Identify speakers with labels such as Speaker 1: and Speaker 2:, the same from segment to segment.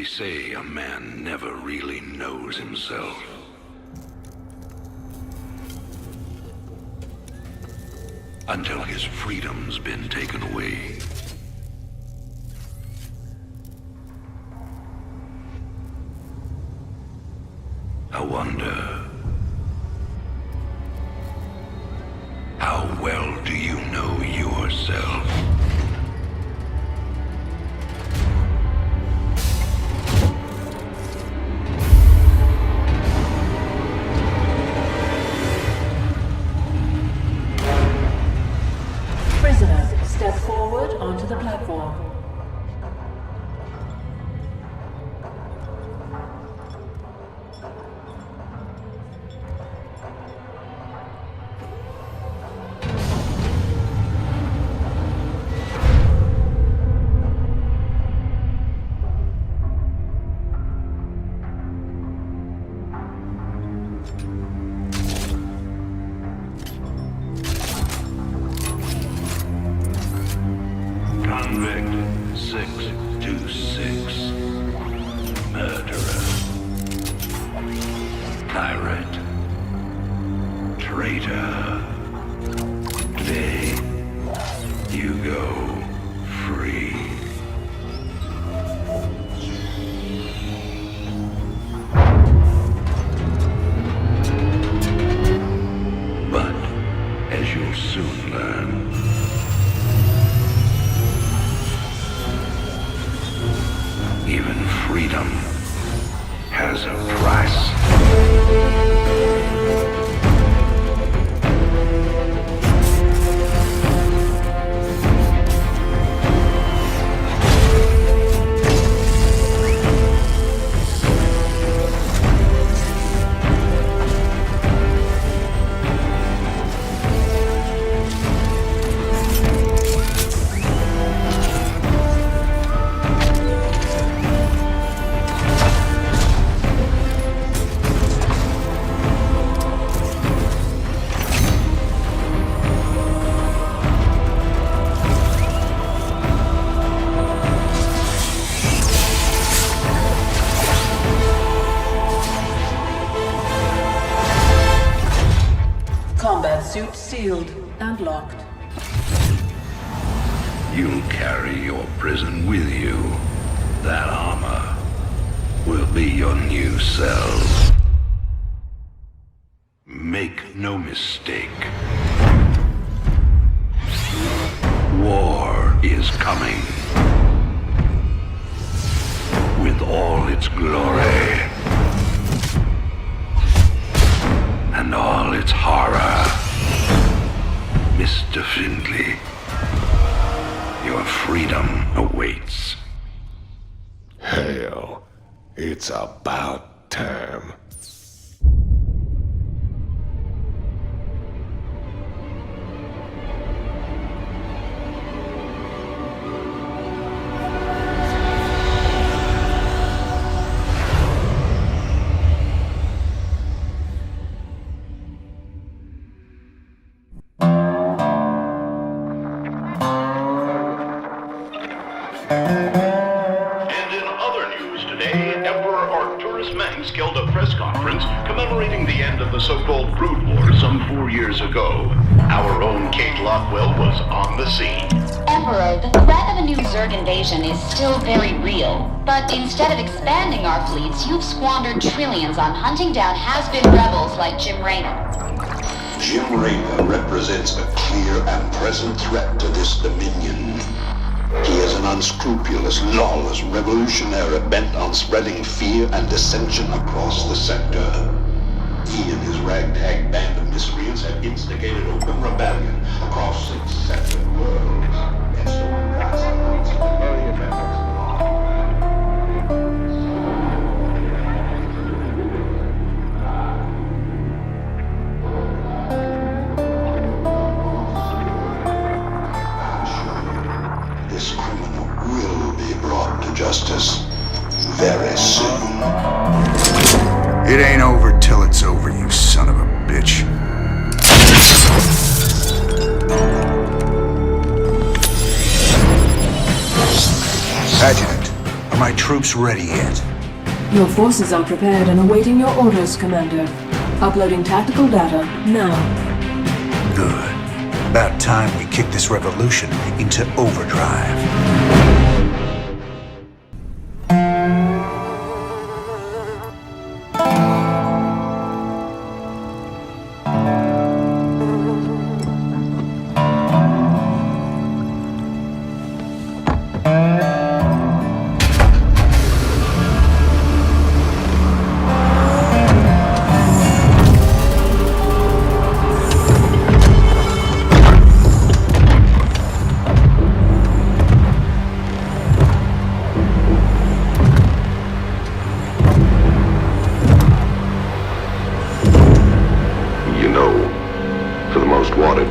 Speaker 1: say a man never really knows himself. Until his freedom's been taken away. I wonder, how well do you know yourself?
Speaker 2: Prisoners, step forward onto the platform.
Speaker 1: Convict 626. Murderer. Pirate. Traitor. Today, you go free. But, as you'll soon learn, even freedom has a price.
Speaker 2: Combat suit sealed and locked.
Speaker 1: You'll carry your prison with you. That armor will be your new cell. Make no mistake. War is coming. With all its glory. And all its horror. Mr. Findlay, your freedom awaits.
Speaker 3: Hell, it's about time.
Speaker 4: And in other news today, Emperor Arcturus Mengsk held a press conference commemorating the end of the so-called Brood War some 4 years ago. Our own Kate Lockwell was on the scene.
Speaker 5: Emperor, the threat of a new Zerg invasion is still very real. But instead of expanding our fleets, you've squandered trillions on hunting down has-been rebels like Jim Raynor.
Speaker 6: Jim Raynor represents a clear and present threat to this dominion. He is an unscrupulous, lawless revolutionary bent on spreading fear and dissension across the sector. He and his ragtag band of miscreants have instigated open rebellion across 6 separate worlds. And so leads to very events. This criminal will be brought to justice very soon.
Speaker 7: It ain't over till it's over, you son of a bitch. Adjutant, Are my troops ready yet?
Speaker 2: Your forces are prepared and awaiting your orders, Commander. Uploading tactical data now.
Speaker 7: Good. About time we kick this revolution into overdrive.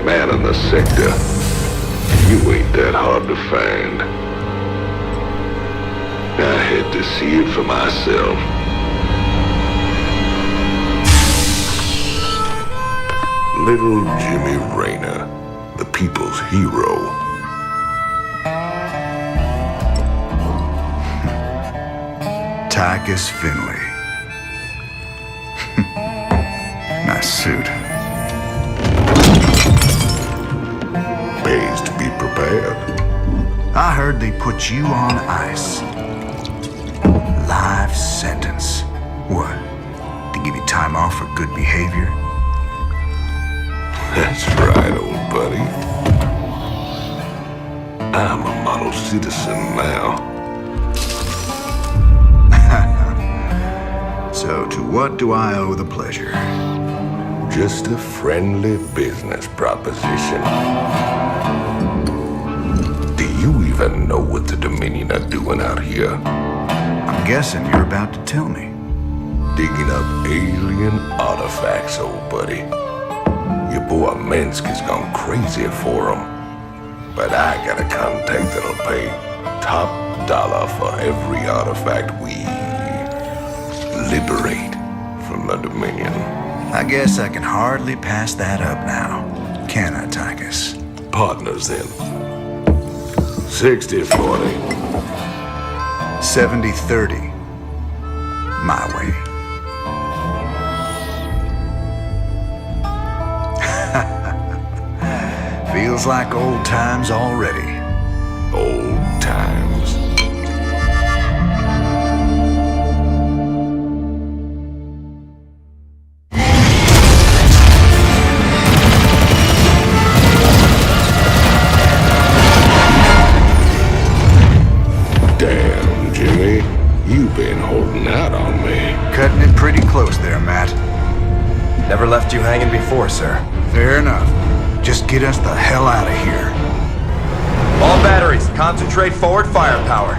Speaker 3: Man in the sector, you ain't that hard to find. I had to see it for myself. Little Jimmy Rayner, the people's hero.
Speaker 7: Tychus Finley. Nice suit.
Speaker 3: Pays to be prepared.
Speaker 7: I heard they put you on ice. Life sentence. What? To give you time off for good behavior?
Speaker 3: That's right, old buddy. I'm a model citizen now.
Speaker 7: So to what do I owe the pleasure?
Speaker 3: Just a friendly business proposition. Do you even know what the Dominion are doing out here?
Speaker 7: I'm guessing you're about to tell me.
Speaker 3: Digging up alien artifacts, old buddy. Your boy Minsk has gone crazy for them. But I got a contact that'll pay top dollar for every artifact we liberate from the Dominion.
Speaker 7: I guess I can hardly pass that up now. Can I, Tychus?
Speaker 3: Partners then. 60-40.
Speaker 7: 70-30. My way. Feels like old times already.
Speaker 3: Old times. Damn, Jimmy. You've been holding out on me.
Speaker 7: Cutting it pretty close there, Matt.
Speaker 8: Never left you hanging before, sir.
Speaker 7: Fair enough. Just get us the hell out of here.
Speaker 8: All batteries, concentrate forward firepower.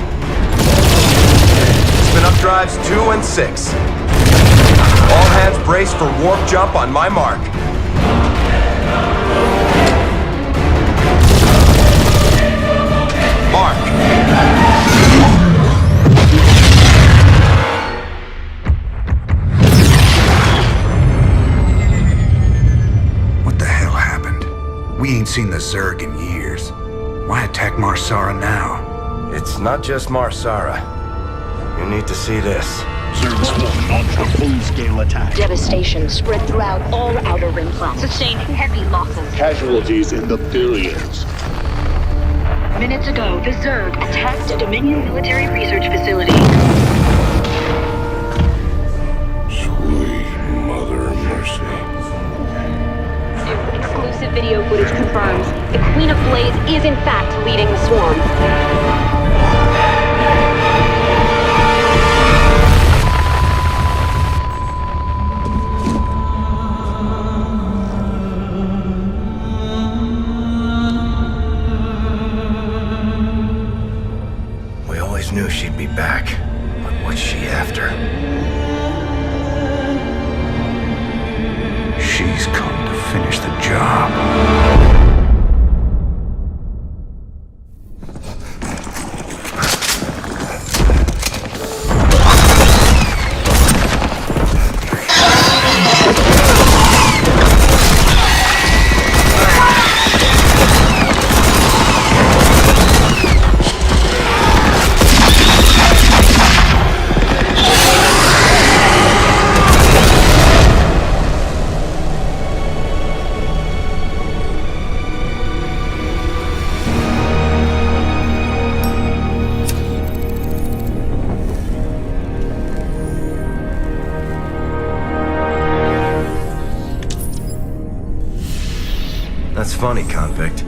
Speaker 8: Spin up drives 2 and 6. All hands brace for warp jump on my mark. Mark.
Speaker 7: We ain't seen the Zerg in years. Why attack Marsara now?
Speaker 8: It's not just Marsara. You need to see this.
Speaker 9: Zerg Swarm launched a full-scale attack.
Speaker 10: Devastation spread throughout all Outer Rim planets. Sustained heavy losses.
Speaker 9: Casualties in the billions.
Speaker 10: Minutes ago, the Zerg attacked a Dominion military research facility.
Speaker 3: Sweet Mother of Mercy.
Speaker 10: Exclusive video footage confirms the Queen of Blaze is in fact leading the swarm.
Speaker 8: We always knew she'd be back, but what's she after?
Speaker 7: She's come to finish the job.
Speaker 8: That's funny, convict.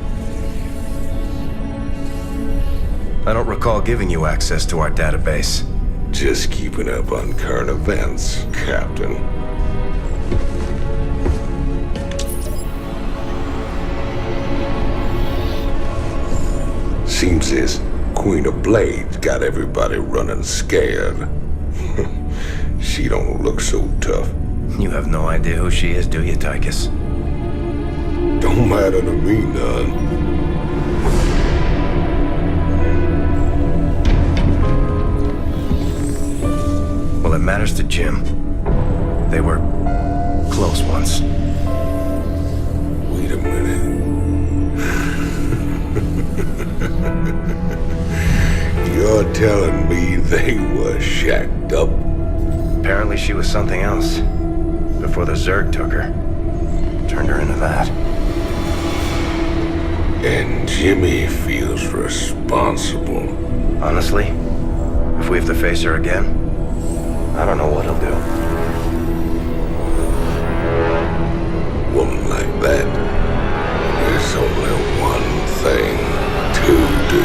Speaker 8: I don't recall giving you access to our database.
Speaker 3: Just keeping up on current events, Captain. Seems this Queen of Blades got everybody running scared. She don't look so tough.
Speaker 8: You have no idea who she is, do you, Tychus?
Speaker 3: Don't matter to me none.
Speaker 8: Well, it matters to Jim. They were close once.
Speaker 3: Wait a minute. You're telling me they were shacked up?
Speaker 8: Apparently she was something else. Before the Zerg took her. Turned her into that.
Speaker 3: And Jimmy feels responsible.
Speaker 8: Honestly, if we have to face her again, I don't know what he'll do.
Speaker 3: Woman like that, there's only one thing to do.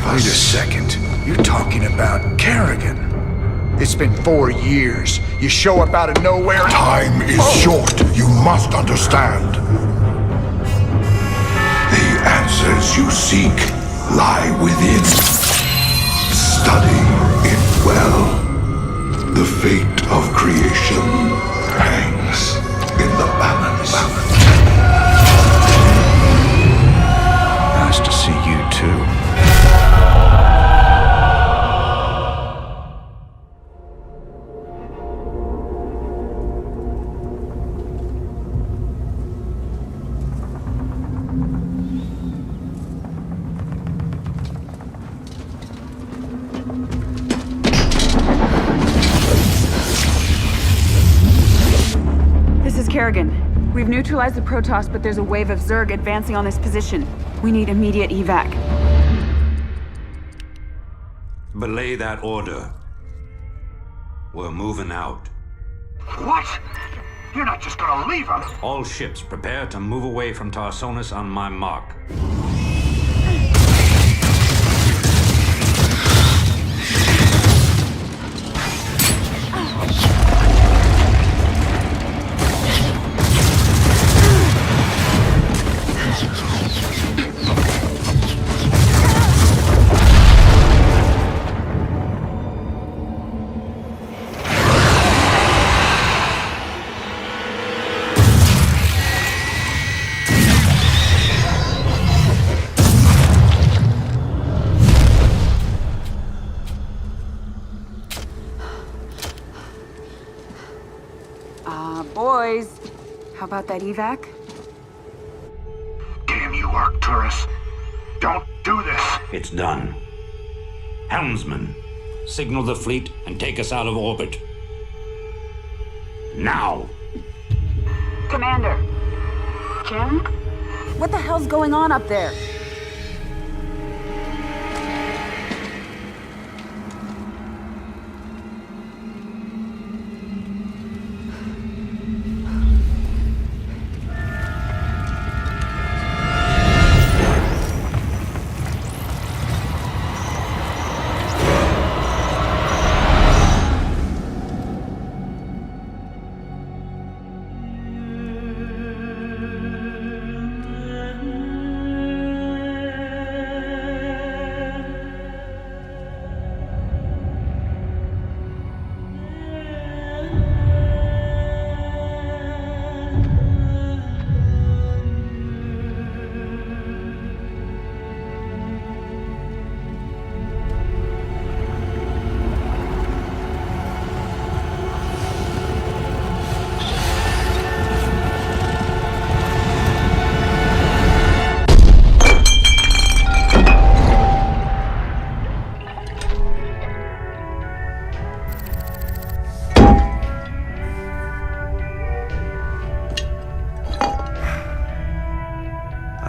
Speaker 7: Wait a second. You're talking about Kerrigan. It's been 4 years. You show up out of nowhere.
Speaker 3: Time is short. You must understand. The answers you seek lie within. Study it well. The fate of creation hangs in the balance.
Speaker 7: Nice to see you too.
Speaker 11: Kerrigan, we've neutralized the Protoss, but there's a wave of Zerg advancing on this position. We need immediate evac.
Speaker 12: Belay that order. We're moving out.
Speaker 13: What? You're not just gonna leave us?
Speaker 12: All ships prepare to move away from Tarsonis on my mark.
Speaker 11: Boys, how about that evac?
Speaker 13: Damn you, Arcturus. Don't do this.
Speaker 12: It's done. Helmsman, signal the fleet and take us out of orbit. Now!
Speaker 11: Commander. Jim? What the hell's going on up there?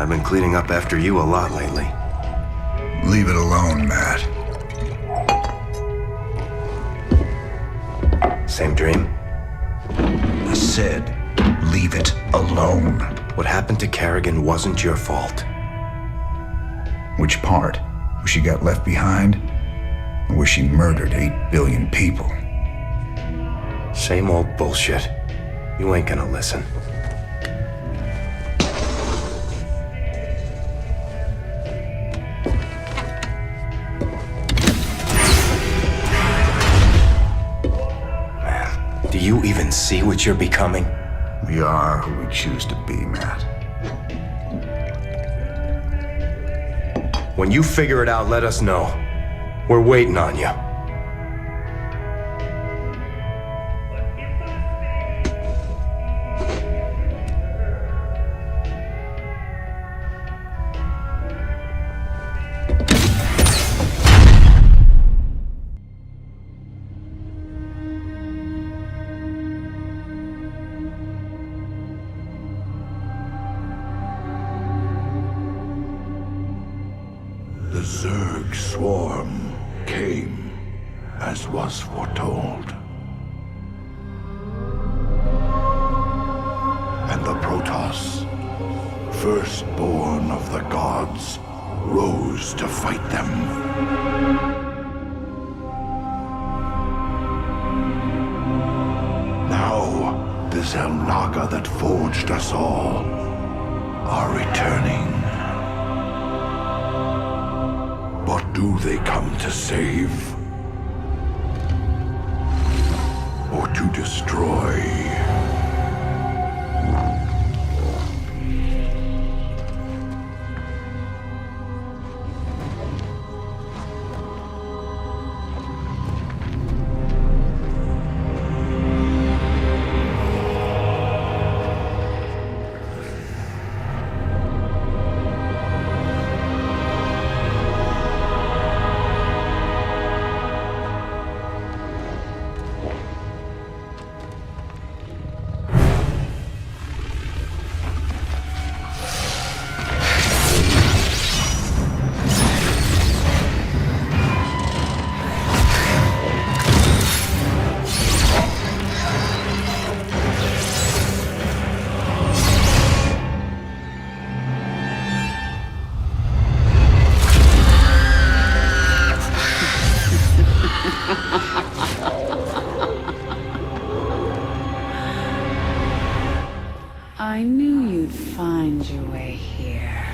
Speaker 8: I've been cleaning up after you a lot lately.
Speaker 7: Leave it alone, Matt.
Speaker 8: Same dream?
Speaker 7: I said, leave it alone.
Speaker 8: What happened to Kerrigan wasn't your fault.
Speaker 7: Which part? Where she got left behind? Or where she murdered 8 billion people?
Speaker 8: Same old bullshit. You ain't gonna listen. Man, do you even see what you're becoming?
Speaker 7: We are who we choose to be, Matt.
Speaker 8: When you figure it out, let us know. We're waiting on you.
Speaker 3: The Zerg swarm came as was foretold. And the Protoss, firstborn of the gods, rose to fight them. Now, the Xel'Naga that forged us all are returning. But do they come to save? Or to destroy?
Speaker 11: I knew you'd find your way here.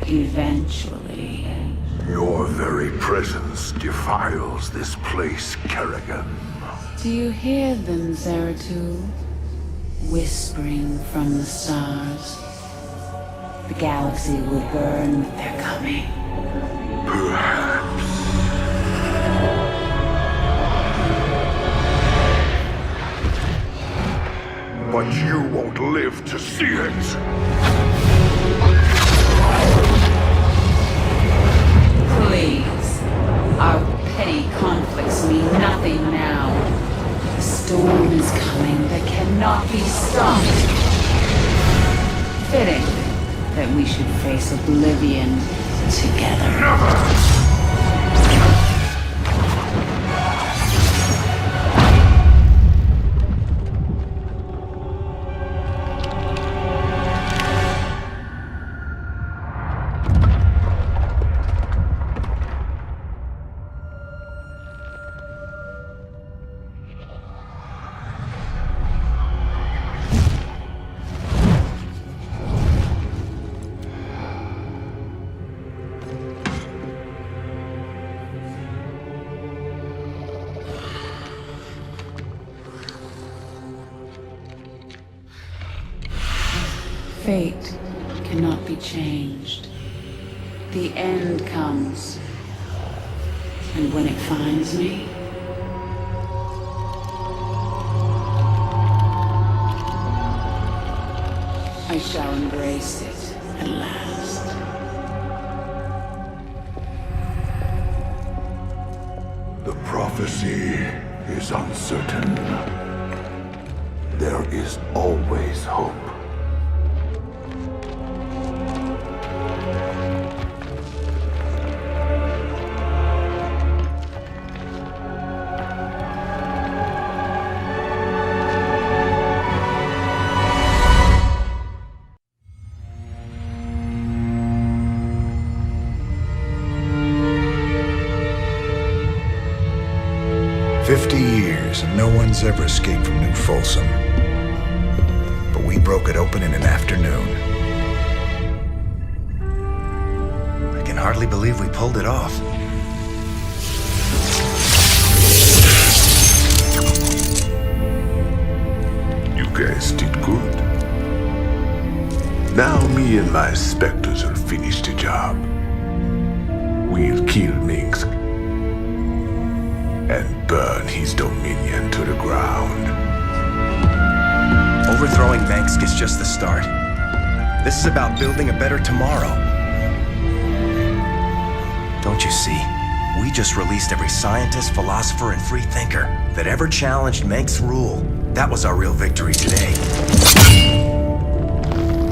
Speaker 11: Eventually.
Speaker 3: Your very presence defiles this place, Kerrigan.
Speaker 11: Do you hear them, Zeratul? Whispering from the stars. The galaxy will burn with their coming.
Speaker 3: Perhaps. But you won't live to see it.
Speaker 11: Please. Our petty conflicts mean nothing now. The storm is coming that cannot be stopped. Fitting that we should face oblivion together.
Speaker 3: Never!
Speaker 11: Fate cannot be changed. The end comes. And when it finds me, I shall embrace it at last.
Speaker 3: The prophecy is uncertain. There is always hope.
Speaker 7: one's ever escaped from New Folsom. But we broke it open in an afternoon.
Speaker 8: I can hardly believe we pulled it off.
Speaker 3: You guys did good. Now me and my Spectres will finish the job. We'll kill Minsk and burn his dominion to the ground.
Speaker 8: Overthrowing Minsk is just the start. This is about building a better tomorrow. Don't you see? We just released every scientist, philosopher, and free thinker that ever challenged Minsk's rule. That was our real victory today.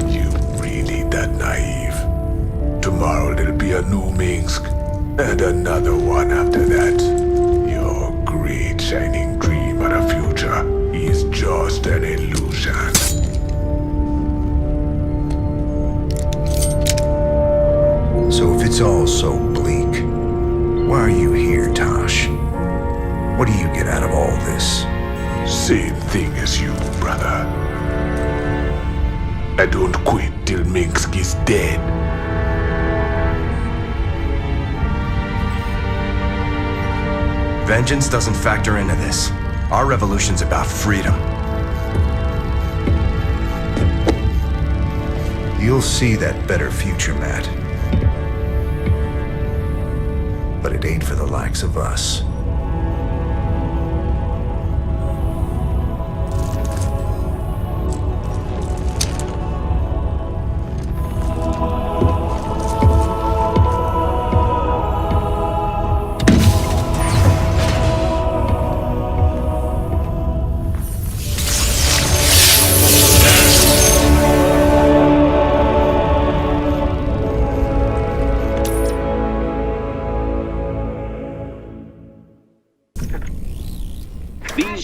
Speaker 3: You really that naive? Tomorrow there'll be a new Minsk, and another one after that. Your great shining dream of the future is just an illusion.
Speaker 7: So if it's all so bleak, why are you here, Tosh? What do you get out of all this?
Speaker 3: Same thing as you, brother. I don't quit till Minsk is dead.
Speaker 8: Vengeance doesn't factor into this. Our revolution's about freedom.
Speaker 7: You'll see that better future, Matt. But it ain't for the likes of us.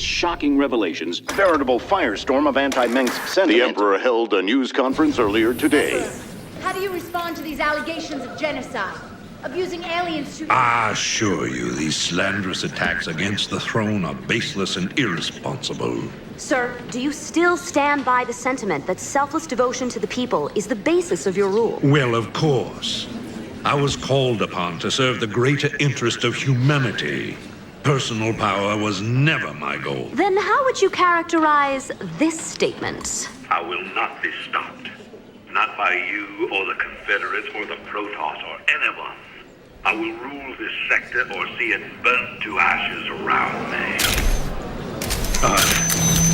Speaker 4: Shocking revelations, veritable firestorm of anti-Minsk sentiment. The Emperor held a news conference earlier today.
Speaker 14: How do you respond to these allegations of genocide? Abusing aliens to...
Speaker 1: I assure you, these slanderous attacks against the throne are baseless and irresponsible.
Speaker 15: Sir, do you still stand by the sentiment that selfless devotion to the people is the basis of your rule?
Speaker 1: Well, of course. I was called upon to serve the greater interest of humanity. Personal power was never my goal.
Speaker 15: Then how would you characterize this statement?
Speaker 1: I will not be stopped. Not by you or the Confederates or the Protoss or anyone. I will rule this sector or see it burnt to ashes around me.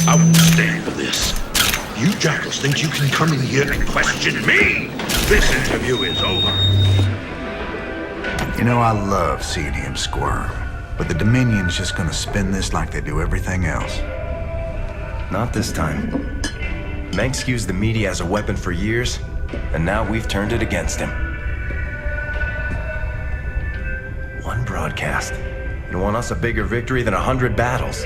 Speaker 1: I won't stand for this. You jackals think you can come in here and question me? This interview is over.
Speaker 7: You know, I love seeing him squirm. But the Dominion's just gonna spin this like they do everything else.
Speaker 8: Not this time. Minsk used the media as a weapon for years, and now we've turned it against him. One broadcast. You want us a bigger victory than 100 battles?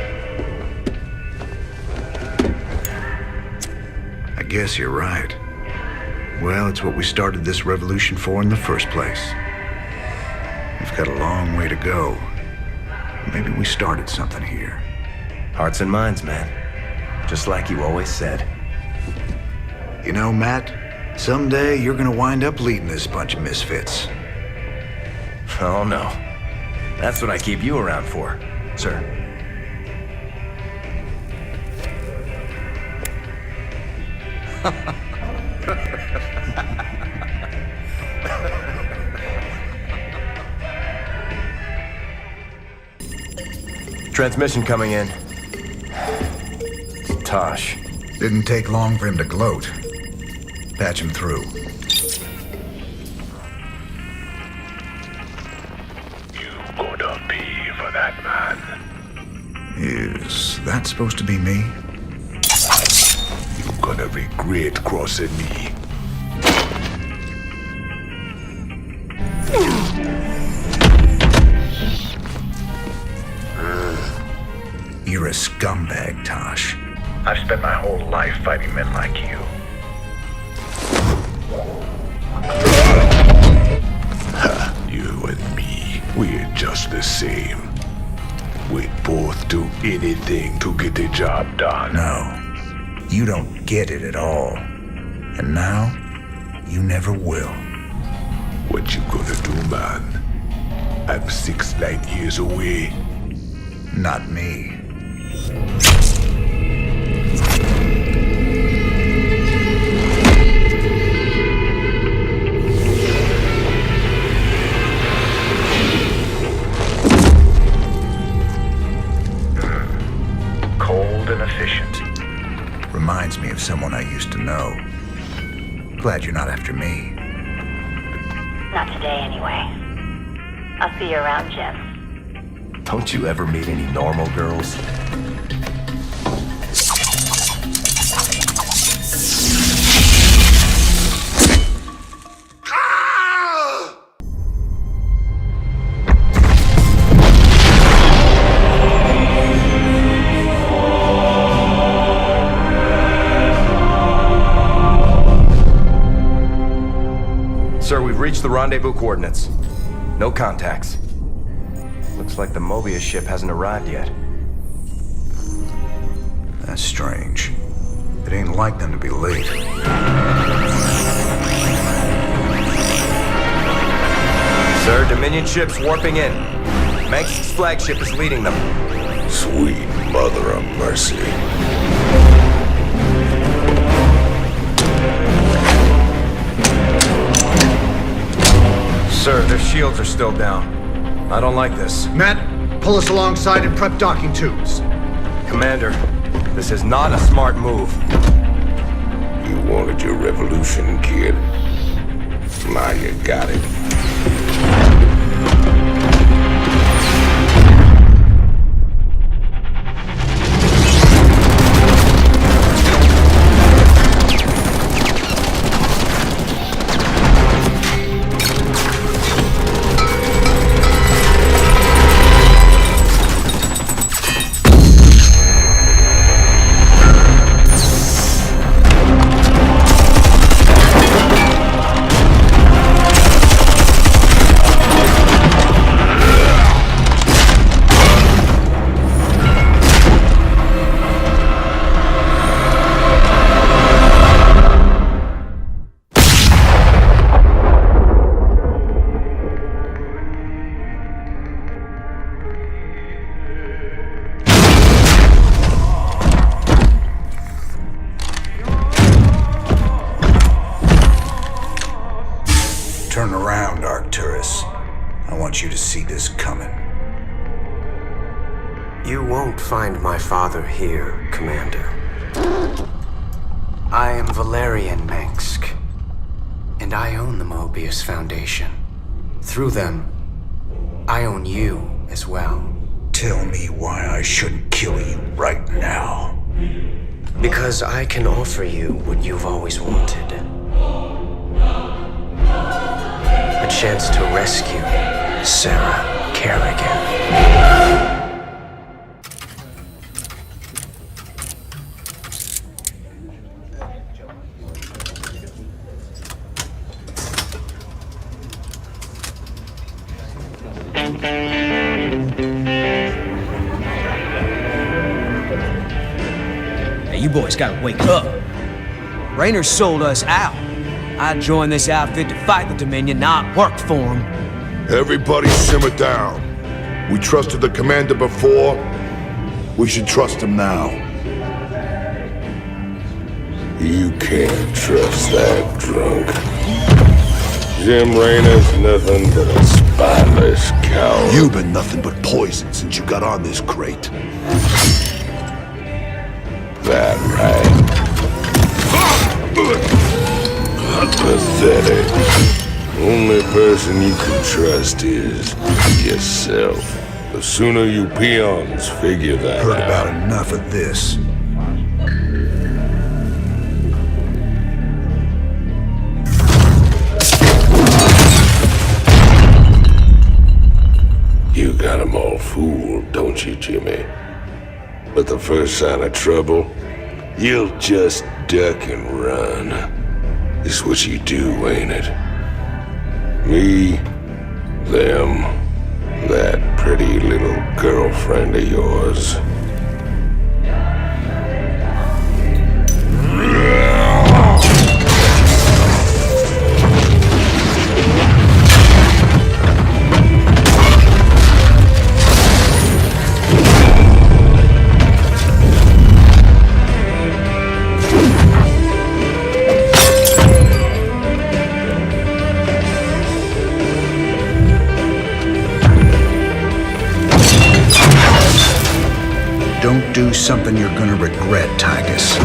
Speaker 7: I guess you're right. Well, it's what we started this revolution for in the first place. We've got a long way to go. Maybe we started something here.
Speaker 8: Hearts and minds, man. Just like you always said.
Speaker 7: You know, Matt, someday you're gonna wind up leading this bunch of misfits.
Speaker 8: Oh, no. That's what I keep you around for, sir. Transmission coming in. Tosh.
Speaker 7: Didn't take long for him to gloat. Patch him through.
Speaker 3: You gonna pay for that, man.
Speaker 7: Is that supposed to be me?
Speaker 3: You gonna regret crossing me.
Speaker 7: You're a scumbag, Tosh.
Speaker 3: I've spent my whole life fighting men like you. You and me, we're just the same. We both do anything to get the job done.
Speaker 7: No, you don't get it at all. And now, you never will.
Speaker 3: What you gonna do, man? I'm 6 light years away.
Speaker 7: Not me. Cold and efficient. Reminds me of someone I used to know. Glad you're not after me.
Speaker 10: Not today, anyway. I'll see you around, Jim.
Speaker 8: Don't you ever meet any normal girls? Sir, we've reached the rendezvous coordinates. No contacts. Looks like the Mobius ship hasn't arrived yet.
Speaker 7: That's strange. It ain't like them to be late.
Speaker 8: Sir, Dominion ship's warping in. Mengsk's flagship is leading them.
Speaker 3: Sweet mother of mercy.
Speaker 8: Sir, their shields are still down. I don't like this.
Speaker 16: Matt, pull us alongside and prep docking tubes.
Speaker 8: Commander, this is not a smart move.
Speaker 3: You wanted your revolution, kid. Now you got it.
Speaker 7: Turn around, Arcturus. I want you to see this coming.
Speaker 17: You won't find my father here, Commander. I am Valerian Mengsk, and I own the Mobius Foundation. Through them, I own you as well.
Speaker 7: Tell me why I shouldn't kill you right now.
Speaker 17: Because I can offer you what you've always wanted. A chance to rescue Sarah Kerrigan.
Speaker 18: Hey, you boys gotta wake up. Raynor sold us out. I joined this outfit to fight the Dominion, not work for them.
Speaker 3: Everybody simmer down. We trusted the commander before. We should trust him now. You can't trust that drunk. Jim Raynor's nothing but a spineless coward.
Speaker 19: You've been nothing but poison since you got on this crate.
Speaker 3: That right. Pathetic. Only person you can trust is yourself. The sooner you peons figure that
Speaker 7: Heard
Speaker 3: out.
Speaker 7: about enough of this.
Speaker 3: You got 'em all fooled, don't you, Jimmy? But the first sign of trouble, you'll just duck and run. It's what you do, ain't it? Me, them, That pretty little girlfriend of yours.
Speaker 7: Don't do something you're gonna regret, Tigus.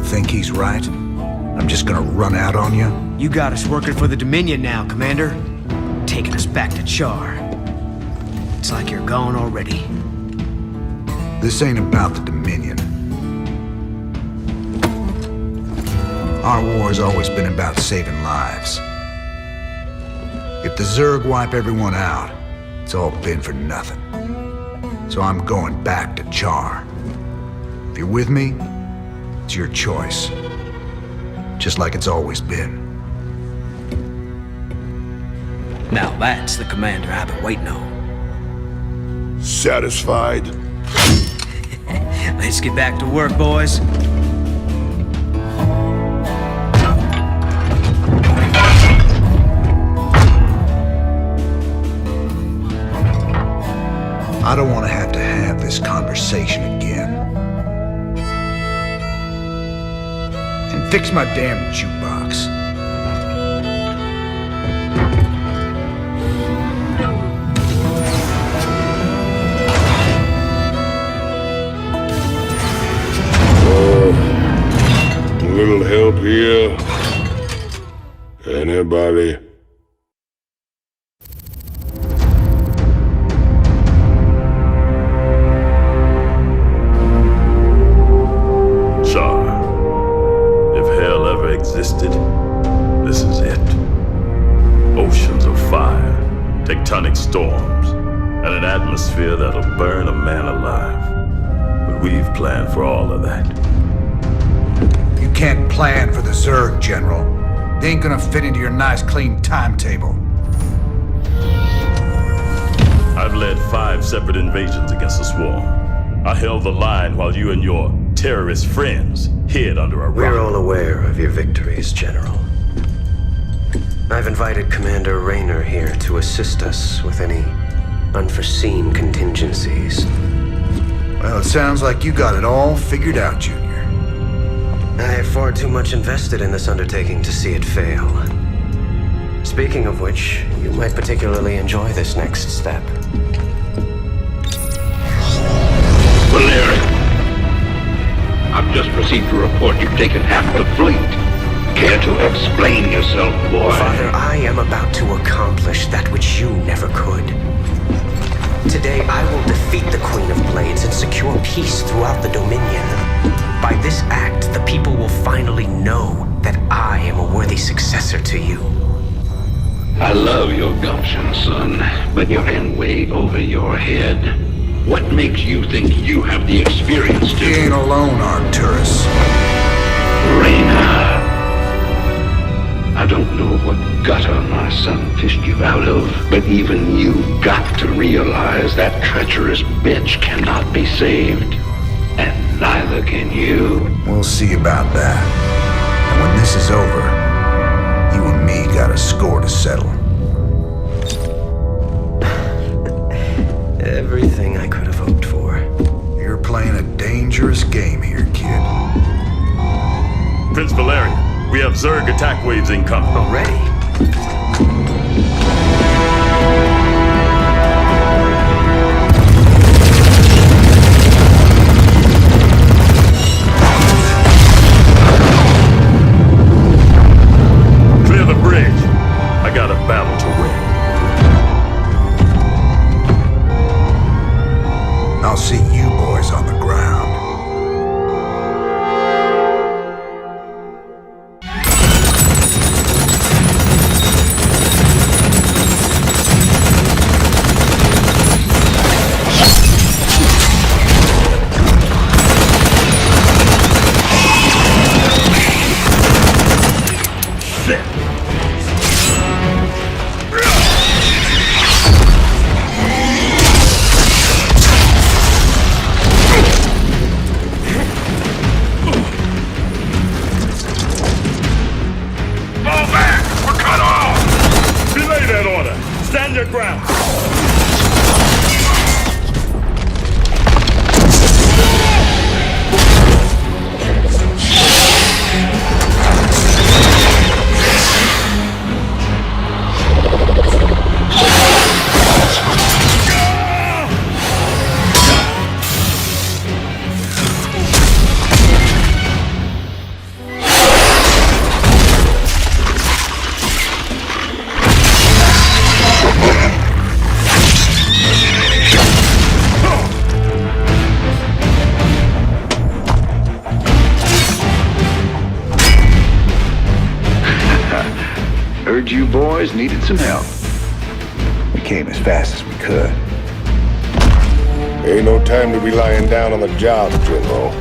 Speaker 7: Think he's right? I'm just gonna run out on you?
Speaker 18: You got us working for the Dominion now, Commander. Taking us back to Char. It's like you're gone already.
Speaker 7: This ain't about the Dominion. Our war's always been about saving lives. If the Zerg wipe everyone out, it's all been for nothing. So I'm going back to Char. If you're with me, it's your choice. Just like it's always been.
Speaker 18: Now that's the commander I've been waiting on.
Speaker 19: Satisfied?
Speaker 18: Let's get back to work, boys.
Speaker 7: I don't want to have this conversation again. And fix my damn jukebox.
Speaker 3: A little help here? Anybody?
Speaker 20: This is it. Oceans of fire, tectonic storms, and an atmosphere that'll burn a man alive. But we've planned for all of that.
Speaker 7: You can't plan for the Zerg, General. They ain't gonna fit into your nice, clean timetable.
Speaker 20: I've led 5 separate invasions against the Swarm. I held the line while you and your terrorist friends hid under a rock.
Speaker 17: We're all aware of your victories, General. I've invited Commander Raynor here to assist us with any unforeseen contingencies.
Speaker 7: Well, it sounds like you got it all figured out, Junior.
Speaker 17: I have far too much invested in this undertaking to see it fail. Speaking of which, you might particularly enjoy this next step.
Speaker 6: Valerian, I've just received a report you've taken half the fleet. Care to explain yourself, boy?
Speaker 17: Father, I am about to accomplish that which you never could. Today, I will defeat the Queen of Blades and secure peace throughout the Dominion. By this act, the people will finally know that I am a worthy successor to you.
Speaker 6: I love your gumption, son, but you're in way over your head. What makes you think you have the experience to...
Speaker 7: He ain't alone, Arcturus.
Speaker 6: Raynor. I don't know what gutter my son fished you out of, but even you've got to realize that treacherous bitch cannot be saved. And neither can you.
Speaker 7: We'll see about that. And when this is over, you and me got a score to settle.
Speaker 17: Everything I could have hoped for.
Speaker 7: You're playing a dangerous game here, kid.
Speaker 20: Prince Valerian, we have Zerg attack waves incoming.
Speaker 17: Already?
Speaker 20: Clear the bridge. I got a battle to win.
Speaker 16: Heard you boys needed some help. We came as fast as we could.
Speaker 3: Ain't no time to be lying down on the job, General.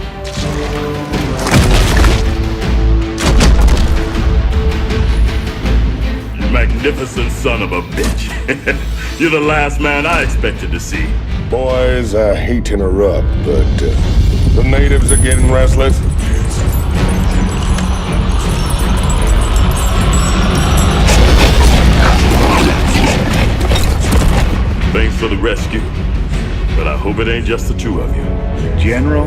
Speaker 20: You magnificent son of a bitch. You're the last man I expected to see.
Speaker 3: Boys, I hate to interrupt, but the natives are getting restless.
Speaker 20: Thanks for the rescue, but I hope it ain't just the two of you.
Speaker 16: General,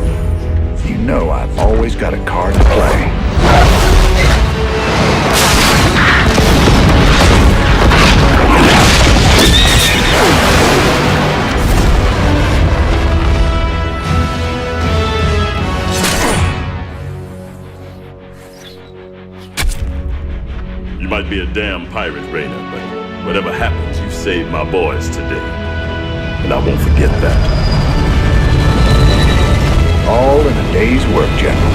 Speaker 16: you know I've always got a card to play.
Speaker 20: You might be a damn pirate, Raynor, but whatever happens, you saved my boys today. And I won't forget that.
Speaker 16: All in a day's work, General.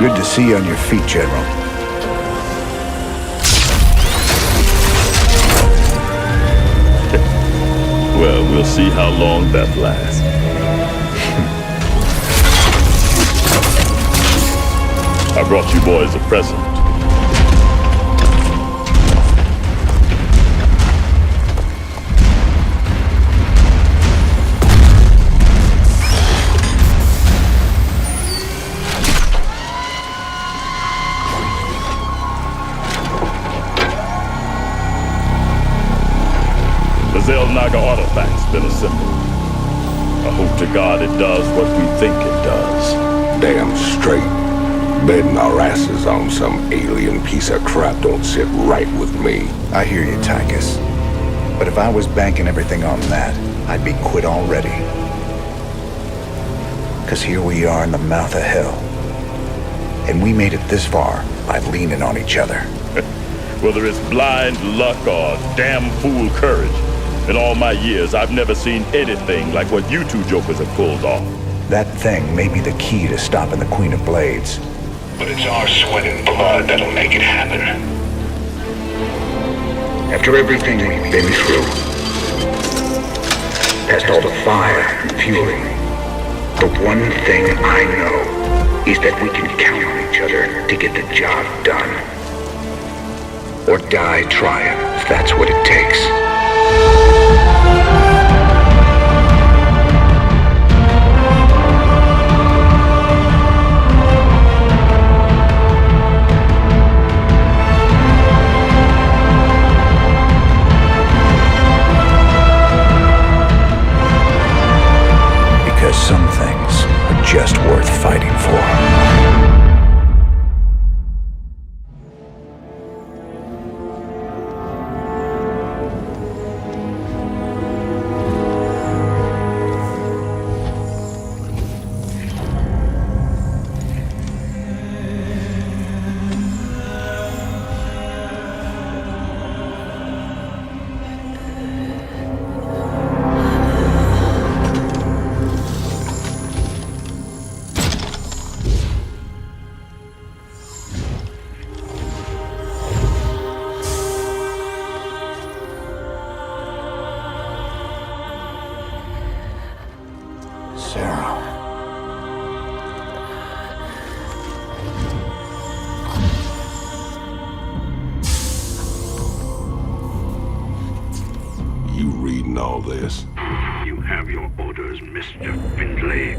Speaker 16: Good to see you on your feet, General.
Speaker 20: Well, we'll see how long that lasts. I brought you boys a present. Naga artifact's been assembled. I hope to God it does what we think it does.
Speaker 3: Damn straight. Betting our asses on some alien piece of crap don't sit right with me.
Speaker 16: I hear you, Tychus. But if I was banking everything on that, I'd be quit already. 'Cause here we are in the mouth of hell. And we made it this far by leaning on each other.
Speaker 20: Whether it's blind luck or damn fool courage, in all my years, I've never seen anything like what you two jokers have pulled off.
Speaker 16: That thing may be the key to stopping the Queen of Blades.
Speaker 6: But it's our sweat and blood that'll make it happen.
Speaker 21: After everything we've been through, past all the fire and fury, the one thing I know is that we can count on each other to get the job done. Or die trying, if that's what it takes.
Speaker 16: Because some things are just worth fighting for.
Speaker 3: you reading all this?
Speaker 1: You have your orders, Mr. Findlay.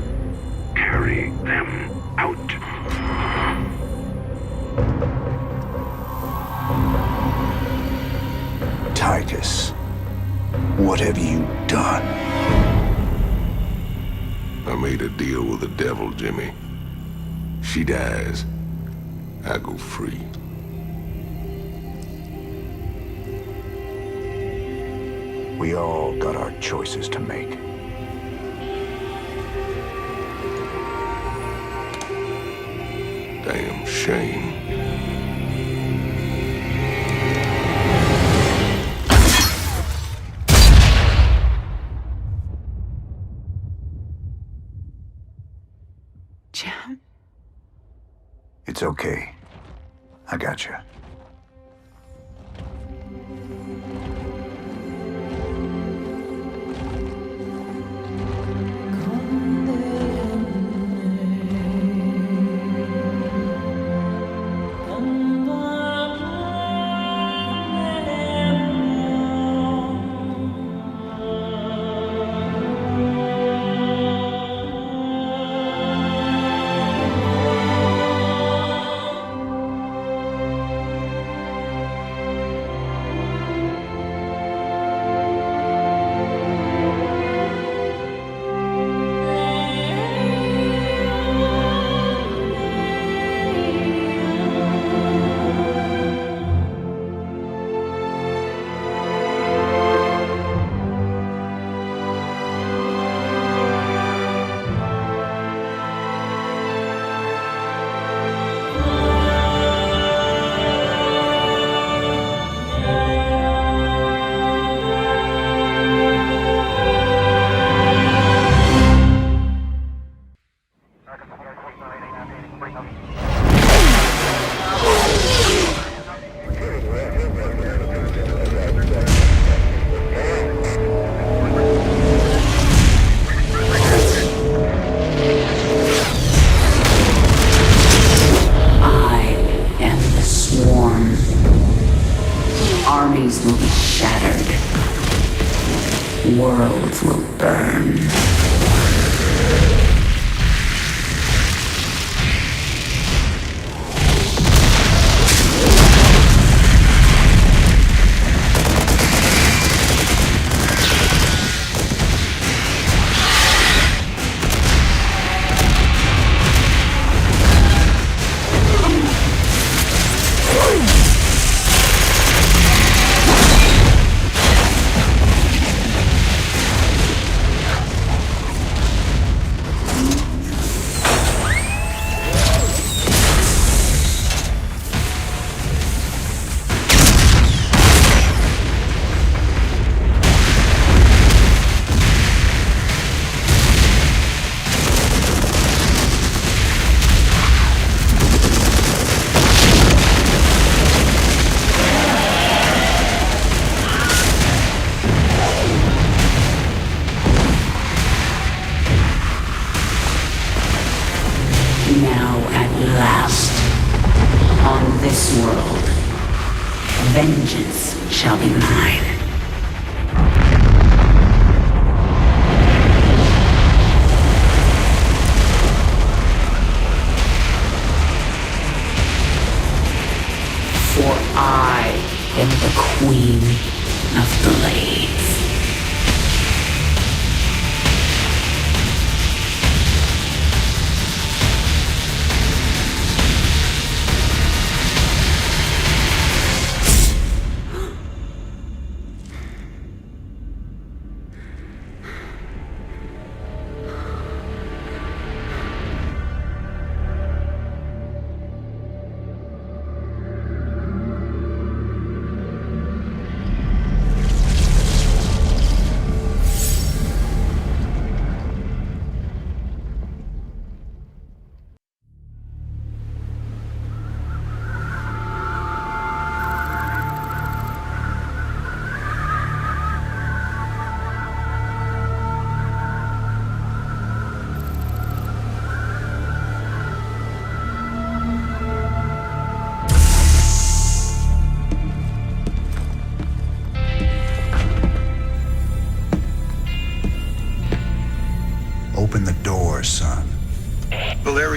Speaker 1: Carry them out.
Speaker 7: Titus, what have you done?
Speaker 3: I made a deal with the devil, Jimmy. She dies, I go free.
Speaker 16: We all got our choices to make.
Speaker 3: Damn shame.
Speaker 11: Jim?
Speaker 16: It's okay. I got you.
Speaker 11: Armies will be shattered. Worlds will burn.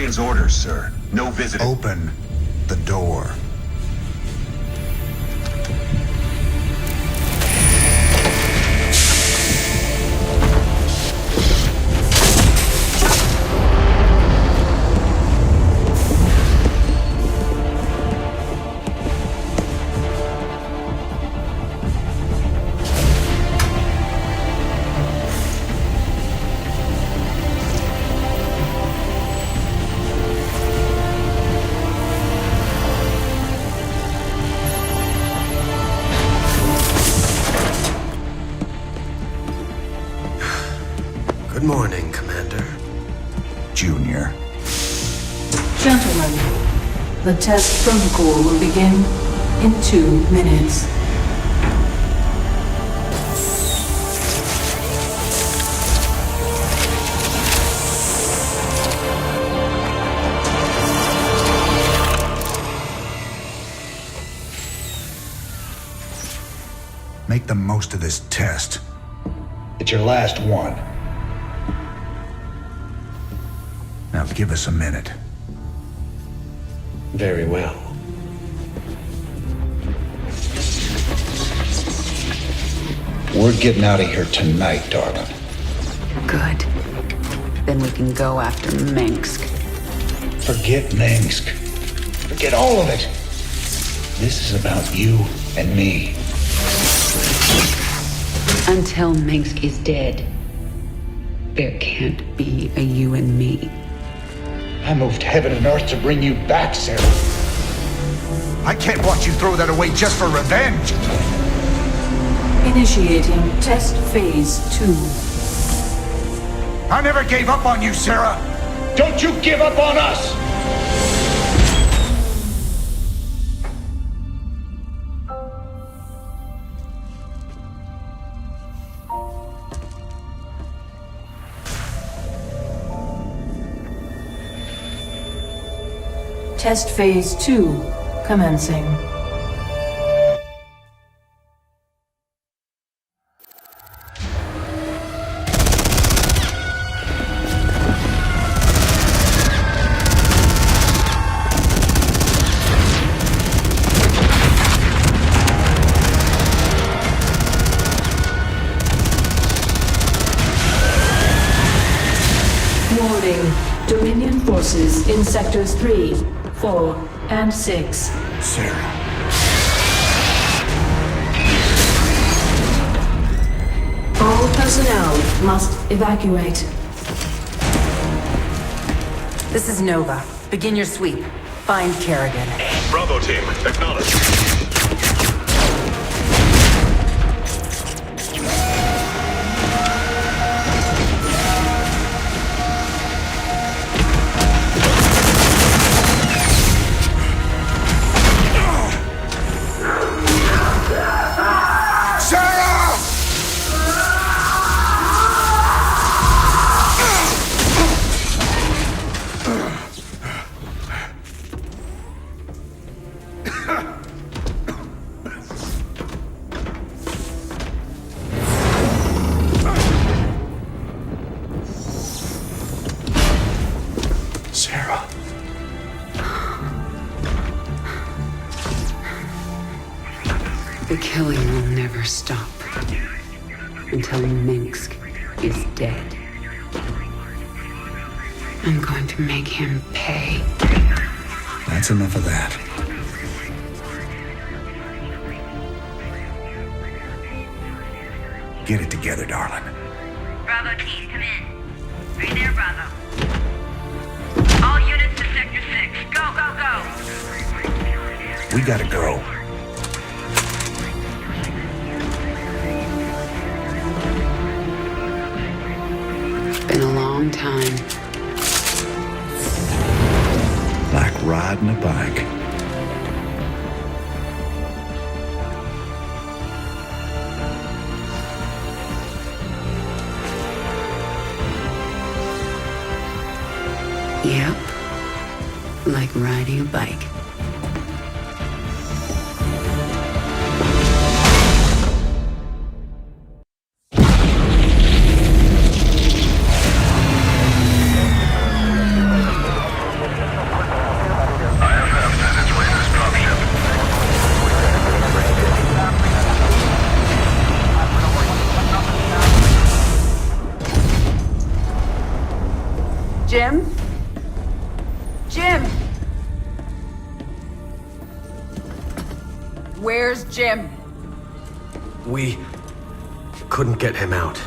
Speaker 16: Centurion's orders, sir. No visiting. Open the door.
Speaker 17: Good morning, Commander.
Speaker 7: Junior.
Speaker 2: Gentlemen, the test protocol will begin in 2 minutes.
Speaker 7: Make the most of this test.
Speaker 16: It's your last one.
Speaker 7: Now give us a minute.
Speaker 17: Very well.
Speaker 16: We're getting out of here tonight, darling.
Speaker 11: Good. Then we can go after Minsk.
Speaker 16: Forget Minsk. Forget all of it. This is about you and me.
Speaker 11: Until Minsk is dead, there can't be a you and me.
Speaker 16: I moved heaven and earth to bring you back, Sarah.
Speaker 7: I can't watch you throw that away just for revenge.
Speaker 2: Initiating test phase 2.
Speaker 7: I never gave up on you, Sarah.
Speaker 16: Don't you give up on us!
Speaker 2: Test phase 2 commencing. Warning. Dominion forces in sectors 3, 4, and 6.
Speaker 7: Sarah.
Speaker 2: All personnel must evacuate.
Speaker 5: This is Nova. Begin your sweep. Find Kerrigan.
Speaker 20: Bravo team, acknowledge.
Speaker 11: The killing will never stop until Minsk is dead. I'm going to make him pay.
Speaker 7: That's enough of that. Get it together, darling.
Speaker 22: Bravo team, come in. Right there, Bravo. All units to Sector 6. Go, go, go!
Speaker 7: We gotta go.
Speaker 11: Been a long time.
Speaker 7: Like riding a bike.
Speaker 11: Yep. Like riding a bike. Jim? Jim! Where's Jim?
Speaker 17: We couldn't get him out.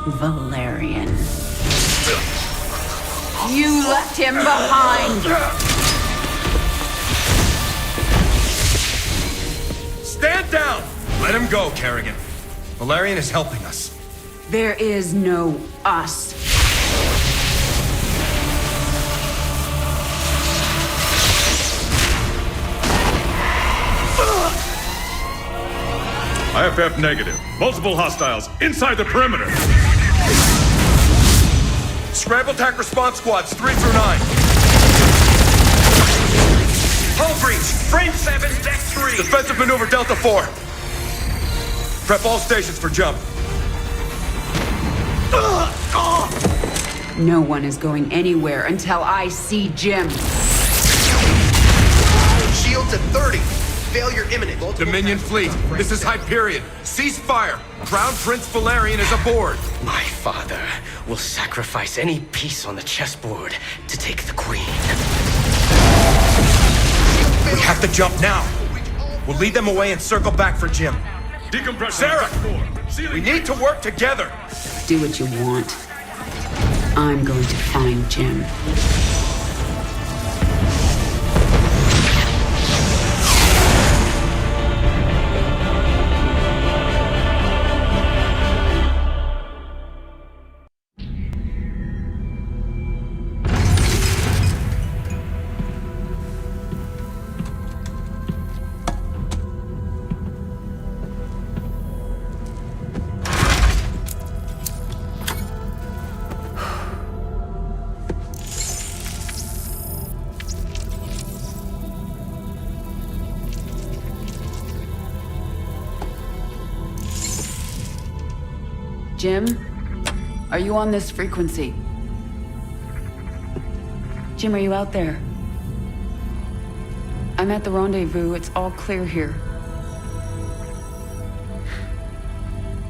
Speaker 11: Valerian. You left him behind!
Speaker 8: Stand down! Let him go, Kerrigan. Valerian is helping us.
Speaker 11: There is no us.
Speaker 20: IFF negative. Multiple hostiles inside the perimeter.
Speaker 8: Scramble attack response squads 3 through 9. Hull breach. Frame 7, deck 3. Defensive maneuver Delta 4. Prep all stations for jump.
Speaker 11: No one is going anywhere until I see Jim.
Speaker 8: Shields at 30. Failure imminent. Dominion fleet, this is Hyperion. Cease fire. Crown Prince Valerian is aboard.
Speaker 17: My father will sacrifice any piece on the chessboard to take the queen.
Speaker 8: We have to jump now. We'll lead them away and circle back for Jim.
Speaker 20: Decompression.
Speaker 8: Sarah, we need to work together.
Speaker 11: Do what you want. I'm going to find Jim. Jim, are you on this frequency? Jim, are you out there? I'm at the rendezvous. It's all clear here.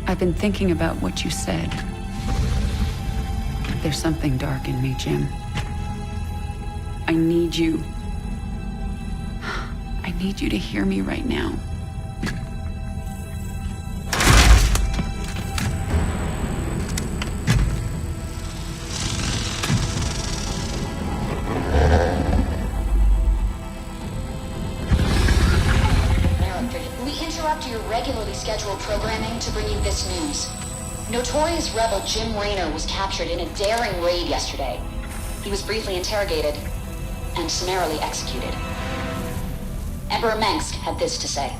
Speaker 11: I've been thinking about what you said. There's something dark in me, Jim. I need you. I need you to hear me right now.
Speaker 10: Scheduled programming to bring you this news. Notorious rebel Jim Raynor was captured in a daring raid yesterday. He was briefly interrogated and summarily executed. Emperor Mengsk had this to say.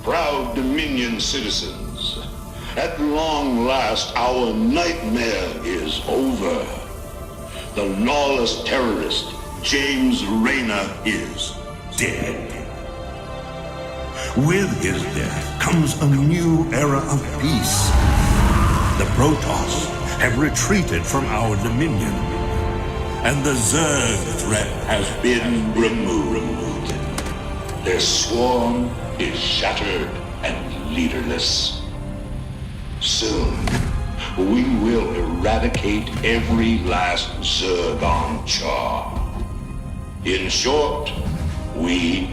Speaker 6: Proud Dominion citizens, at long last our nightmare is over. The lawless terrorist James Raynor is dead.
Speaker 19: With his death comes a new era of peace. The Protoss have retreated from our dominion, and the Zerg threat has been removed.
Speaker 6: Their swarm is shattered and leaderless. Soon, we will eradicate every last Zerg on Char. In short, we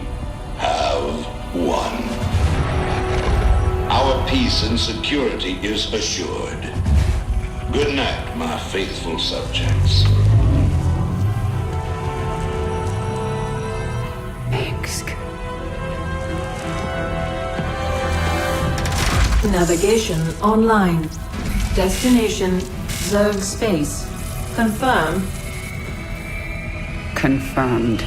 Speaker 6: have won. Our peace and security is assured. Good night, my faithful subjects.
Speaker 11: Mengsk.
Speaker 2: Navigation online. Destination Zerg space. Confirm.
Speaker 11: Confirmed.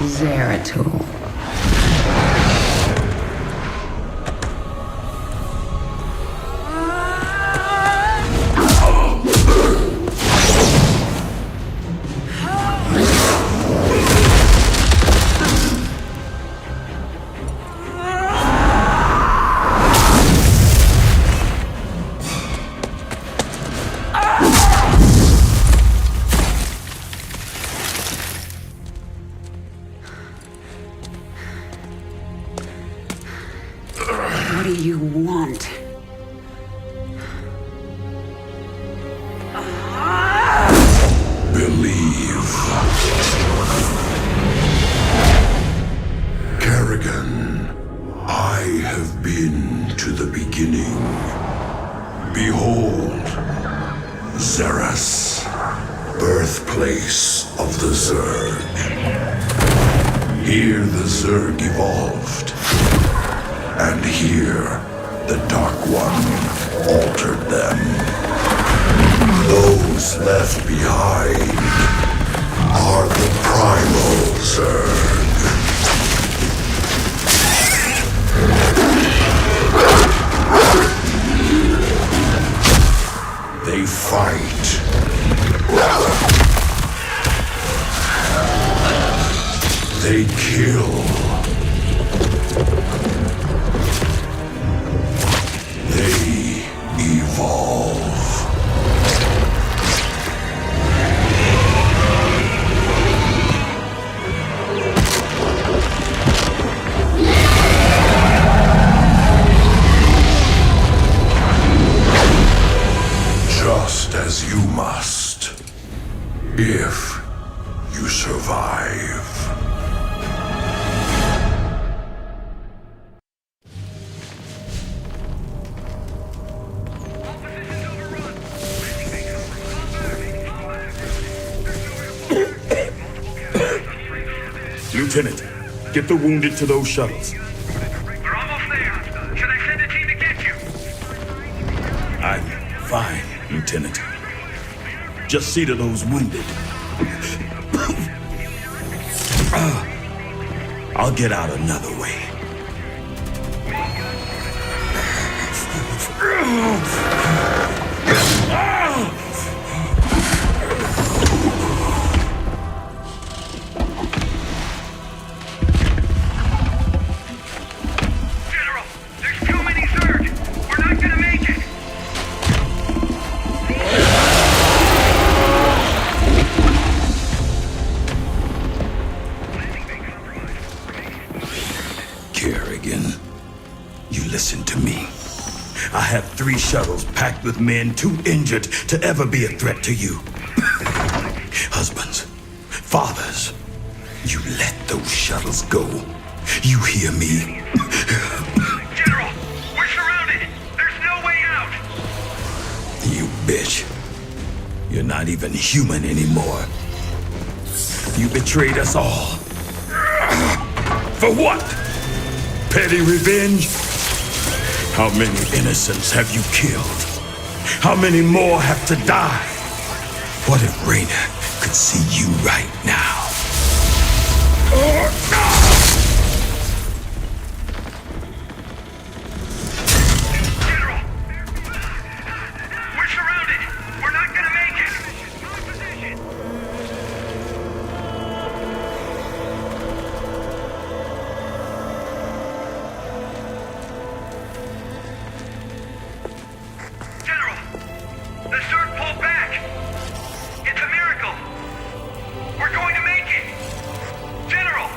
Speaker 11: Zeratul.
Speaker 3: Behold, Xeris, birthplace of the Zerg. Here the Zerg evolved, and here the Dark One altered them. Those left behind are the primal Zerg. They fight. They kill. They evolve. Just as you must, if you survive.
Speaker 20: Lieutenant, get the wounded to those shuttles.
Speaker 1: We're almost there. Should I send a team to get you?
Speaker 20: I'm fine, Lieutenant. Just see to those wounded. I'll get out another way.
Speaker 1: General, there's too many Zerg. We're not gonna make it.
Speaker 20: Kerrigan, you listen to me. I have 3 shuttles packed with men too injured to ever be a threat to you. Husbands, fathers, you let those shuttles go. You hear me?
Speaker 1: General, we're surrounded. There's no way out.
Speaker 20: You bitch. You're not even human anymore. You betrayed us all. For what? Petty revenge? How many innocents have you killed? How many more have to die? What if Raynor could see you right now?
Speaker 1: General, we're surrounded. We're not gonna make it. General, the Zerg pulled back. It's a miracle. We're going to make it. General,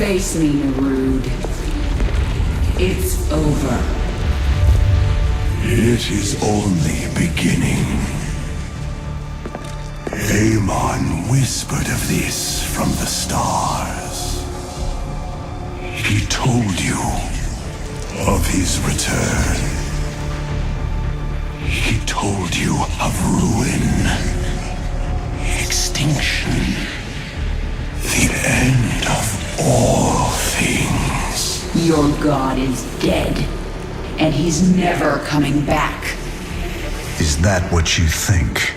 Speaker 11: Face me, Rude. It's over.
Speaker 19: It is only beginning. Amon whispered of this from the stars. He told you of his return. He told you of ruin, extinction, the end of all things.
Speaker 11: Your god is dead, and he's never coming back.
Speaker 7: Is that what you think?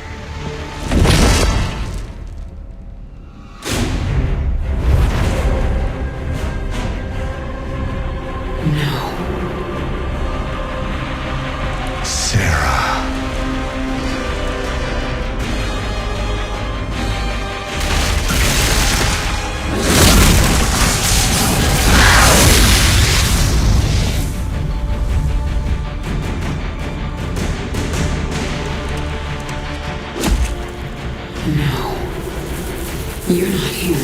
Speaker 11: You're not here.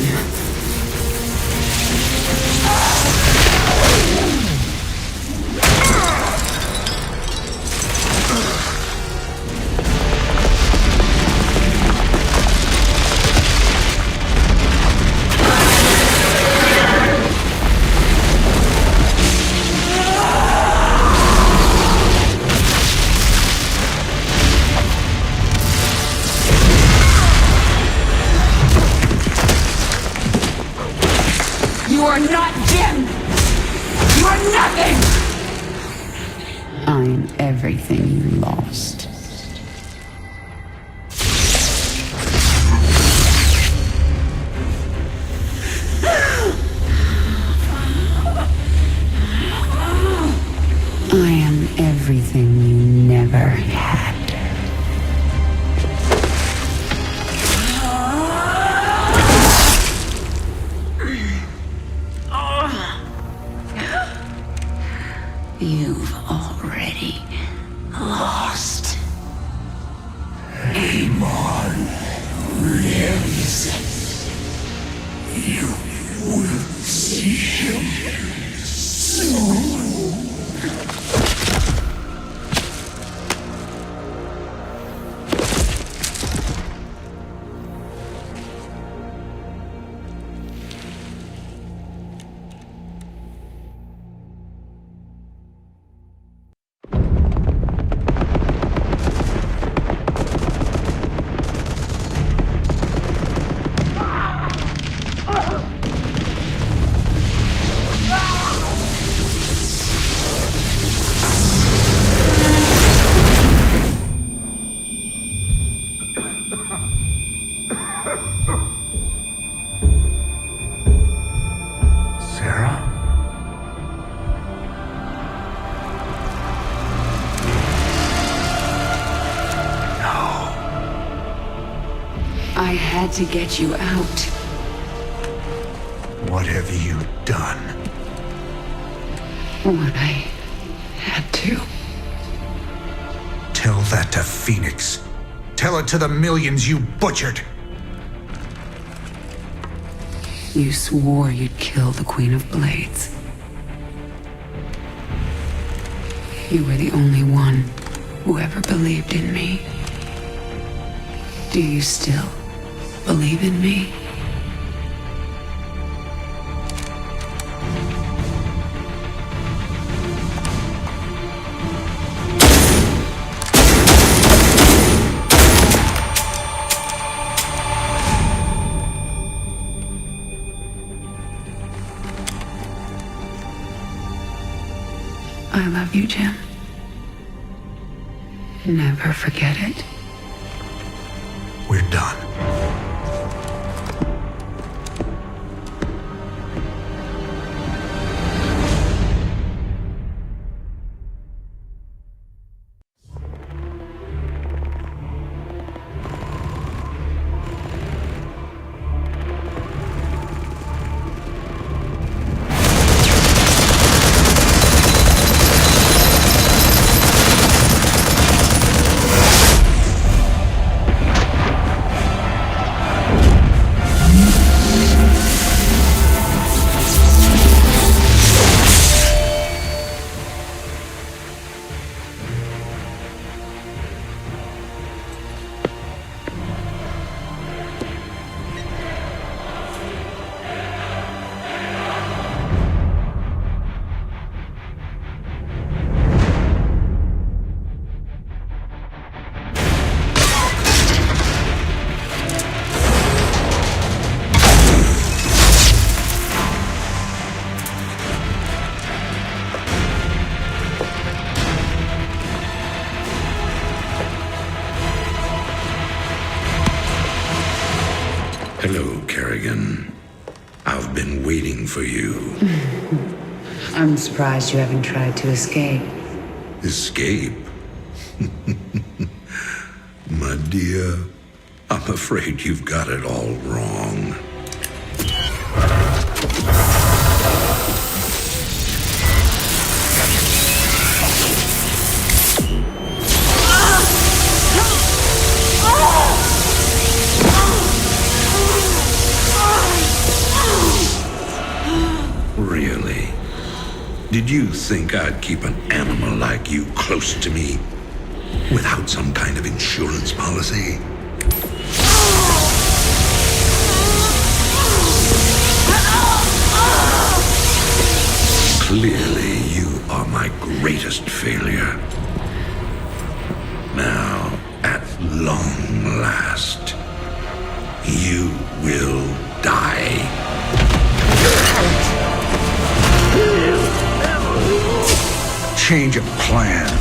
Speaker 11: You are not Jim! You are nothing! I'm everything you lost. I am everything you never had. You've already lost.
Speaker 19: Amon lives. You will see him soon.
Speaker 11: I had to get you out.
Speaker 7: What have you done?
Speaker 11: What I had to.
Speaker 7: Tell that to Phoenix. Tell it to the millions you butchered.
Speaker 11: You swore you'd kill the Queen of Blades. You were the only one who ever believed in me. Do you still believe in me? I love you, Jim. Never forget it.
Speaker 7: We're done.
Speaker 3: I've been waiting for you.
Speaker 11: I'm surprised you haven't tried to escape.
Speaker 3: Escape? My dear, I'm afraid you've got it all wrong. Really? Did you think I'd keep an animal like you close to me without some kind of insurance policy? Clearly, you are my greatest failure. Now, at long last, you will die.
Speaker 7: Change of plans.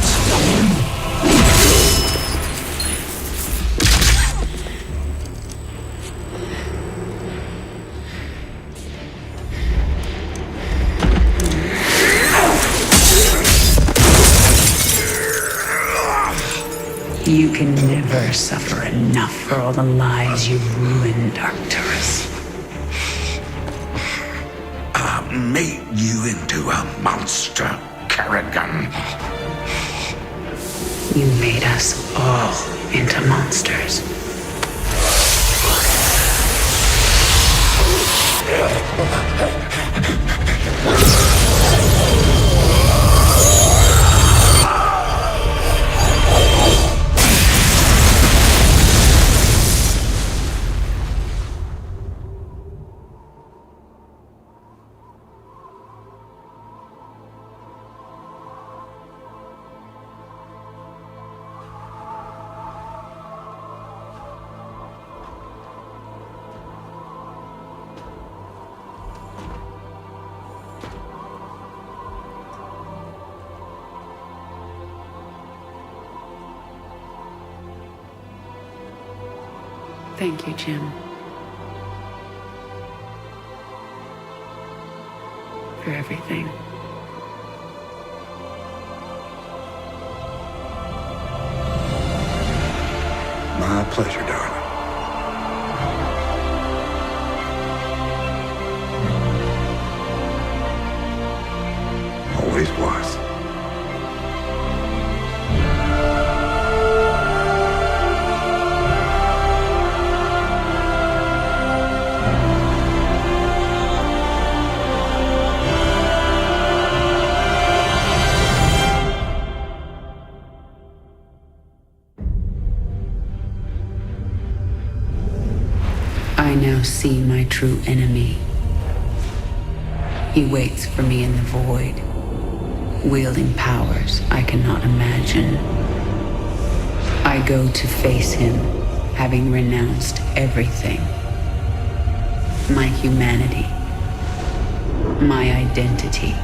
Speaker 11: You can never suffer enough for all the lives you've ruined, Arcturus.
Speaker 3: I made you into a monster, Kerrigan.
Speaker 11: You made us all into monsters. Thank you, Jim. For everything.
Speaker 7: My pleasure, darling. Always was.
Speaker 11: I now see my true enemy. He waits for me in the void, wielding powers I cannot imagine. I go to face him, having renounced everything. My humanity, my identity,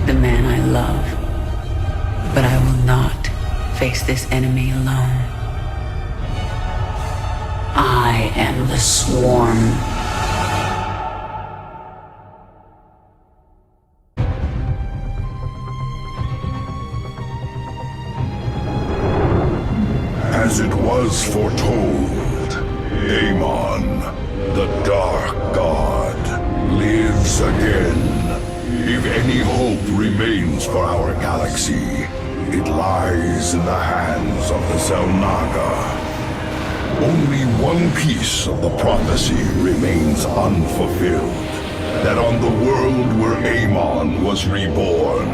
Speaker 11: the man I love. But I will not face this enemy alone. I am the Swarm.
Speaker 3: As it was foretold, Amon, the Dark God, lives again. If any hope remains for our galaxy, it lies in the hands of the Zelnaga. Only one piece of the prophecy remains unfulfilled. That on the world where Amon was reborn,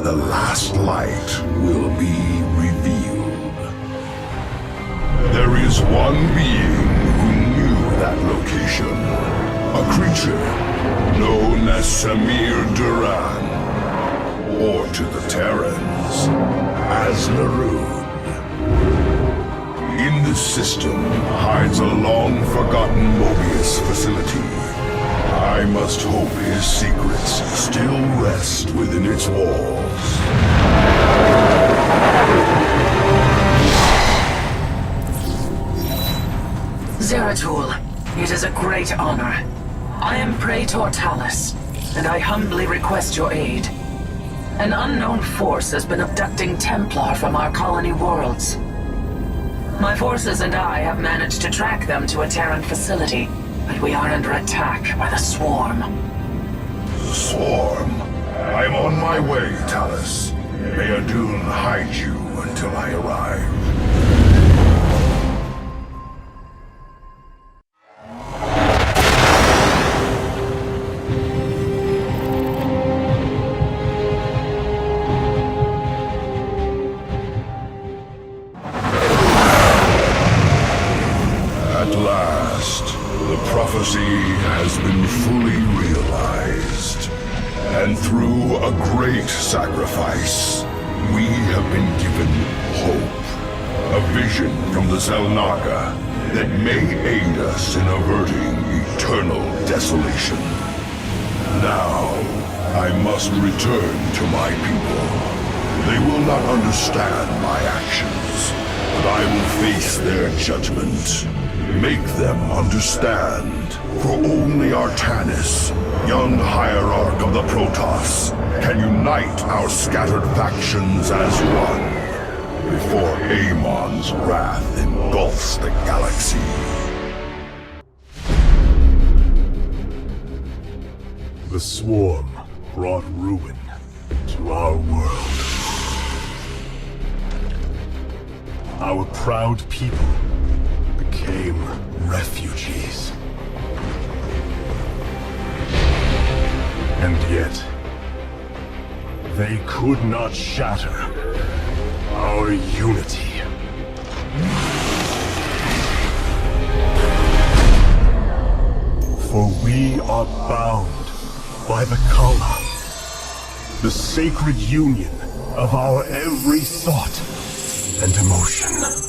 Speaker 3: the last light will be revealed. There is one being who knew that location. A creature known as Samir Duran, or to the Terrans, as Naroon. In this system hides a long-forgotten Mobius facility. I must hope his secrets still rest within its walls.
Speaker 9: Zeratul, it is a great honor. I am Praetor Talus, and I humbly request your aid. An unknown force has been abducting Templar from our colony worlds. My forces and I have managed to track them to a Terran facility, but we are under attack by the Swarm.
Speaker 3: Swarm? I'm on my way, Talus. May Adun hide you until I arrive. At last, the prophecy has been fully realized. And through a great sacrifice, we have been given hope. A vision from the Zelnaga that may aid us in averting eternal desolation. Now, I must return to my people. They will not understand my actions, but I will face their judgment. Make them understand, for only Artanis, young hierarch of the Protoss, can unite our scattered factions as one, before Amon's wrath engulfs the galaxy.
Speaker 13: The Swarm brought ruin to our world. Our proud people became refugees. And yet, they could not shatter our unity. For we are bound by the Kala, the sacred union of our every thought and emotion.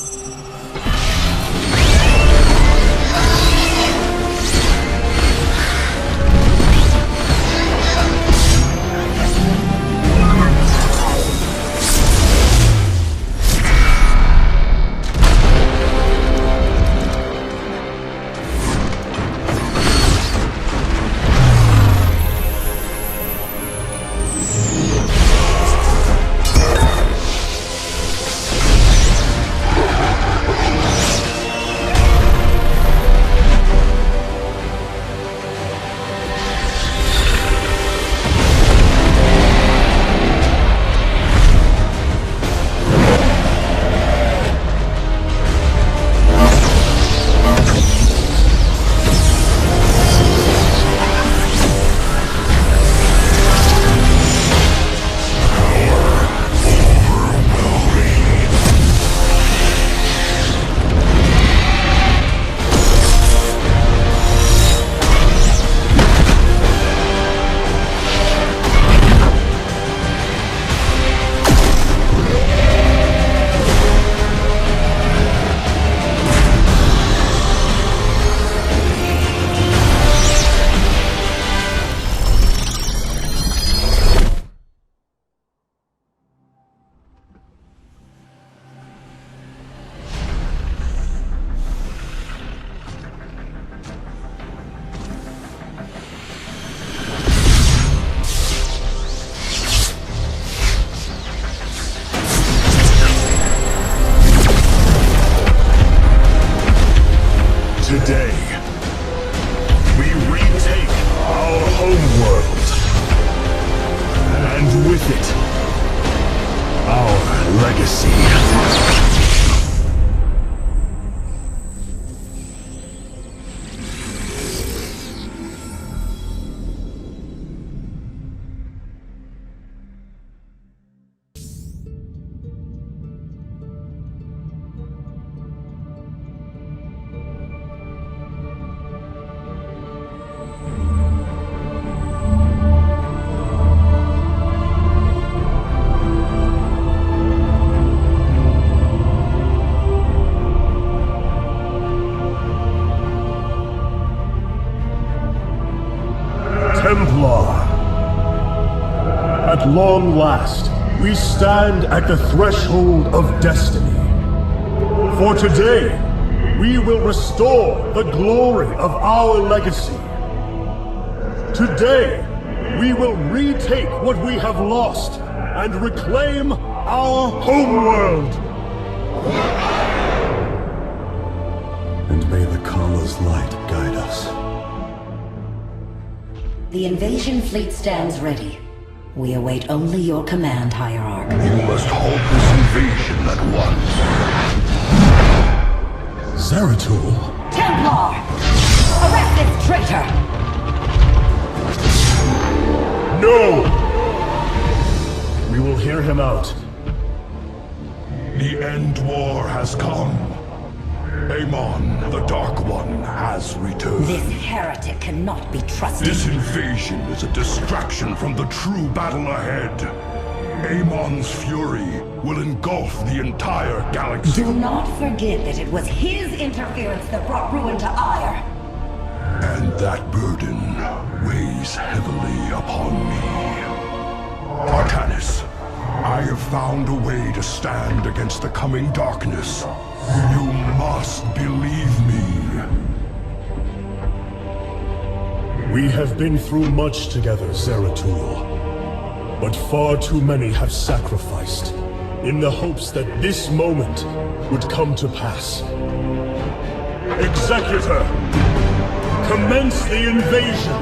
Speaker 13: Today, we retake our homeworld, and with it, our legacy. Templar. At long last, we stand at the threshold of destiny. For today, we will restore the glory of our legacy. Today, we will retake what we have lost and reclaim our homeworld.
Speaker 4: And may the Kala's light guide us.
Speaker 12: The invasion fleet stands ready. We await only your command, Hierarch.
Speaker 3: You must halt this invasion at once.
Speaker 13: Zeratul?
Speaker 12: Templar! Arrest this traitor!
Speaker 13: No! We will hear him out.
Speaker 19: The end war has come. Amon, the Dark One, has returned.
Speaker 12: This heretic cannot be trusted.
Speaker 19: This invasion is a distraction from the true battle ahead. Amon's fury will engulf the entire galaxy.
Speaker 12: Do not forget that it was his interference that brought ruin to Ire.
Speaker 19: And that burden weighs heavily upon me. Artanis, I have found a way to stand against the coming darkness. You must believe me.
Speaker 13: We have been through much together, Zeratul. But far too many have sacrificed, in the hopes that this moment would come to pass. Executor! Commence the invasion!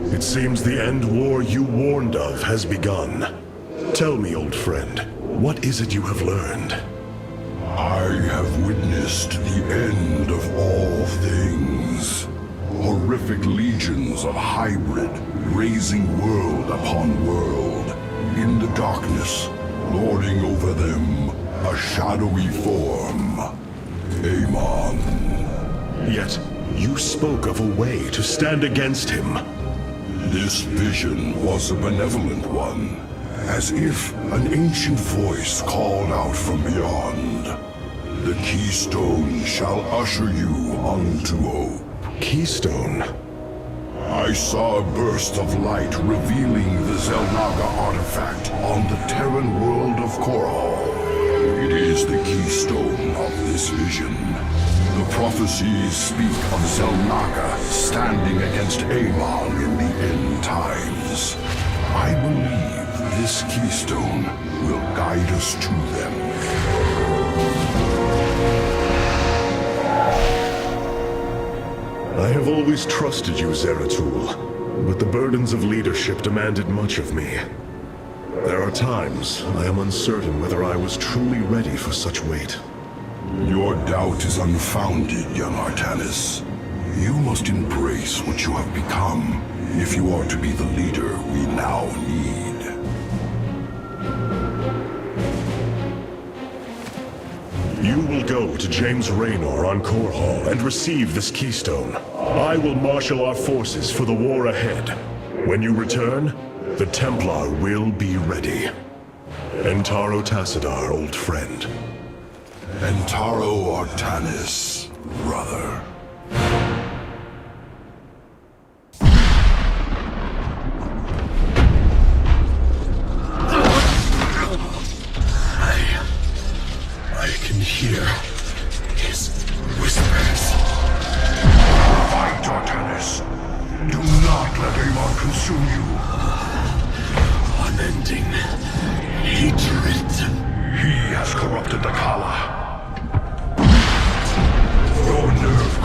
Speaker 13: It seems the end war you warned of has begun. Tell me, old friend, what is it you have learned?
Speaker 19: I have witnessed the end of all things. Horrific legions of hybrid, raising world upon world. In the darkness, lording over them, a shadowy form. Amon.
Speaker 13: Yet, you spoke of a way to stand against him.
Speaker 19: This vision was a benevolent one, as if an ancient voice called out from beyond. The keystone shall usher you unto hope.
Speaker 13: Keystone?
Speaker 19: I saw a burst of light revealing the Zelnaga artifact on the Terran world of Korhal. It is the keystone of this vision. The prophecies speak of Zelnaga standing against Amon in the end times. I believe this keystone will guide us to them.
Speaker 13: I have always trusted you, Zeratul, but the burdens of leadership demanded much of me. There are times I am uncertain whether I was truly ready for such weight.
Speaker 19: Your doubt is unfounded, young Artanis. You must embrace what you have become if you are to be the leader we now need.
Speaker 13: You will go to James Raynor on Korhal and receive this keystone. I will marshal our forces for the war ahead. When you return, the Templar will be ready. Entaro Tassadar, old friend.
Speaker 19: Entaro Artanis, brother.
Speaker 13: I can hear his whispers.
Speaker 19: Fight, Artanis. Do not let Amon consume you.
Speaker 13: Unending hatred.
Speaker 19: He has corrupted the Kala. Your nerve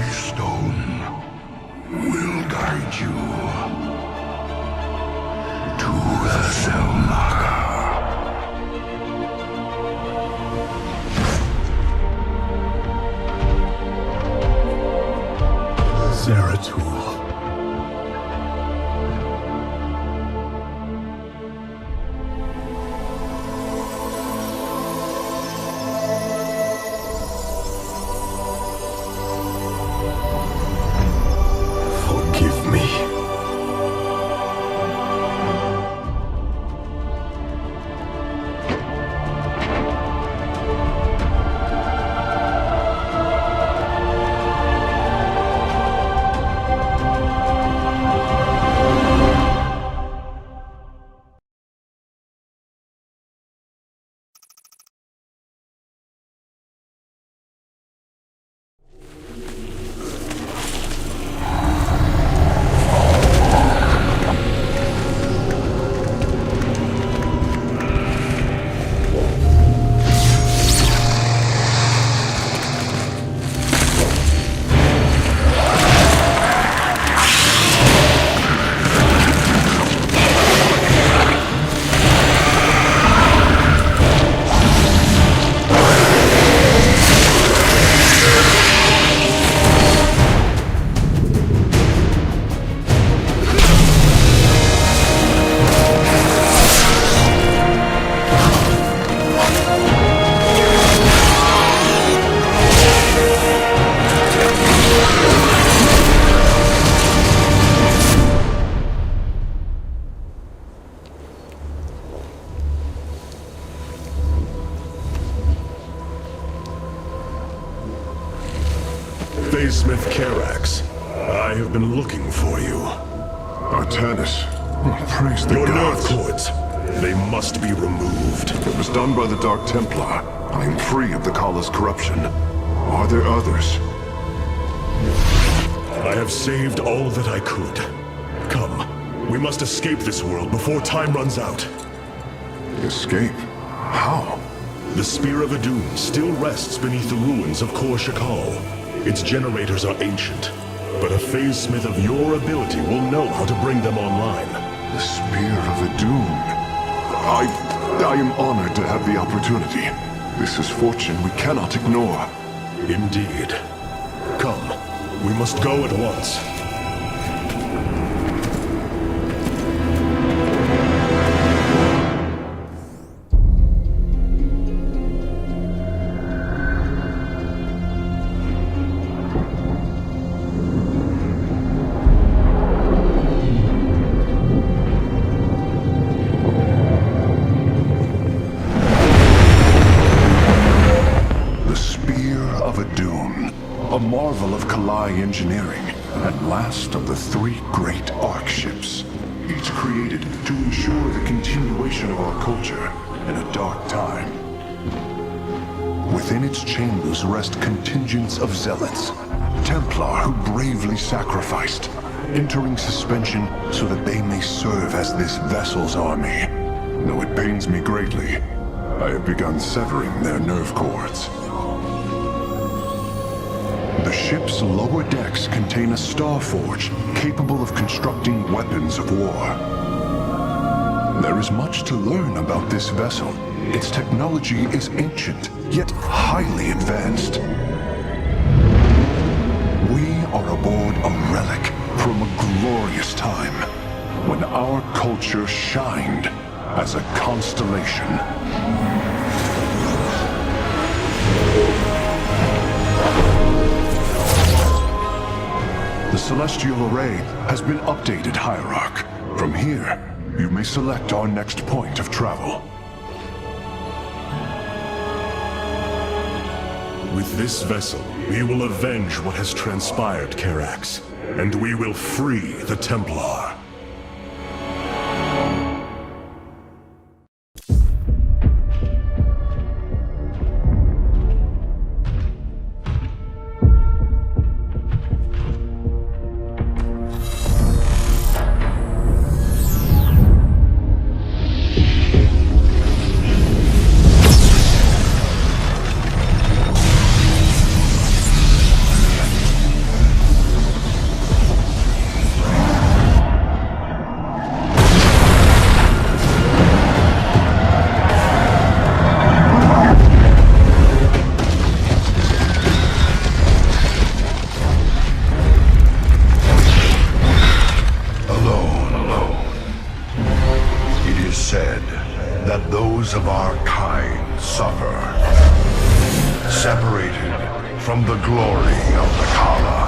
Speaker 3: keystone will guide you to the cell locker.
Speaker 13: Zeratul.
Speaker 3: Forgive me.
Speaker 13: Smith Karax, I have been looking for you.
Speaker 14: Artanis, praise the
Speaker 13: Your
Speaker 14: gods.
Speaker 13: nerve cords, they must be removed.
Speaker 14: It was done by the Dark Templar. I am free of the Kala's corruption. Are there others?
Speaker 13: I have saved all that I could. Come, we must escape this world before time runs out.
Speaker 14: Escape? How?
Speaker 13: The Spear of Adun still rests beneath the ruins of Kor Shakal. Its generators are ancient, but a phase smith of your ability will know how to bring them online.
Speaker 14: The Spear of Adun. I am honored to have the opportunity. This is fortune we cannot ignore.
Speaker 13: Indeed. Come, we must go at once.
Speaker 14: Engineering, and last of the three great Ark ships, each created to ensure the continuation of our culture in a dark time. Within its chambers rest contingents of zealots, Templar who bravely sacrificed, entering suspension so that they may serve as this vessel's army. Though it pains me greatly, I have begun severing their nerve cords. The ship's lower decks contain a star forge capable of constructing weapons of war. There is much to learn about this vessel. Its technology is ancient, yet highly advanced. We are aboard a relic from a glorious time when our culture shined as a constellation. The Celestial Array has been updated, Hierarch. From here, you may select our next point of travel.
Speaker 13: With this vessel, we will avenge what has transpired, Karax, and we will free the Templar.
Speaker 3: Others of our kind suffer, separated from the glory of the Kala.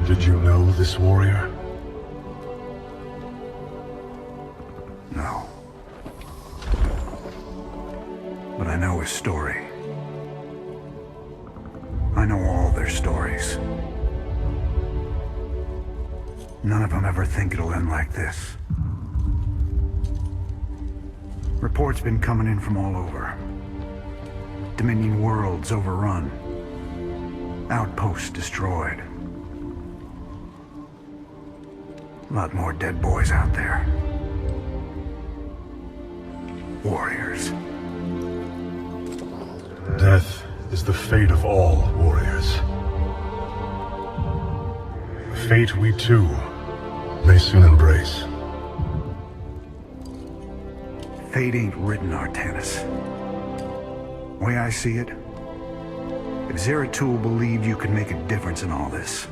Speaker 14: Did you know this warrior?
Speaker 7: No. But I know his story. I know all their stories. None of them ever think it'll end like this. Reports been coming in from all over. Dominion worlds overrun. Outposts destroyed. A lot more dead boys out there. Warriors.
Speaker 14: Death is the fate of all warriors. A fate we too may soon embrace.
Speaker 7: Fate ain't written, Artanis. Way I see it, if Zeratul believed you could make a difference in all this,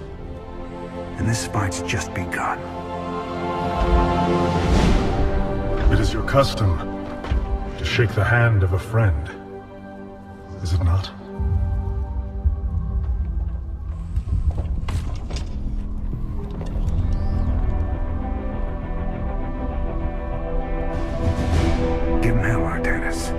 Speaker 7: then this fight's just begun.
Speaker 14: It is your custom to shake the hand of a friend, is it not?
Speaker 7: Give him hell, Artanis.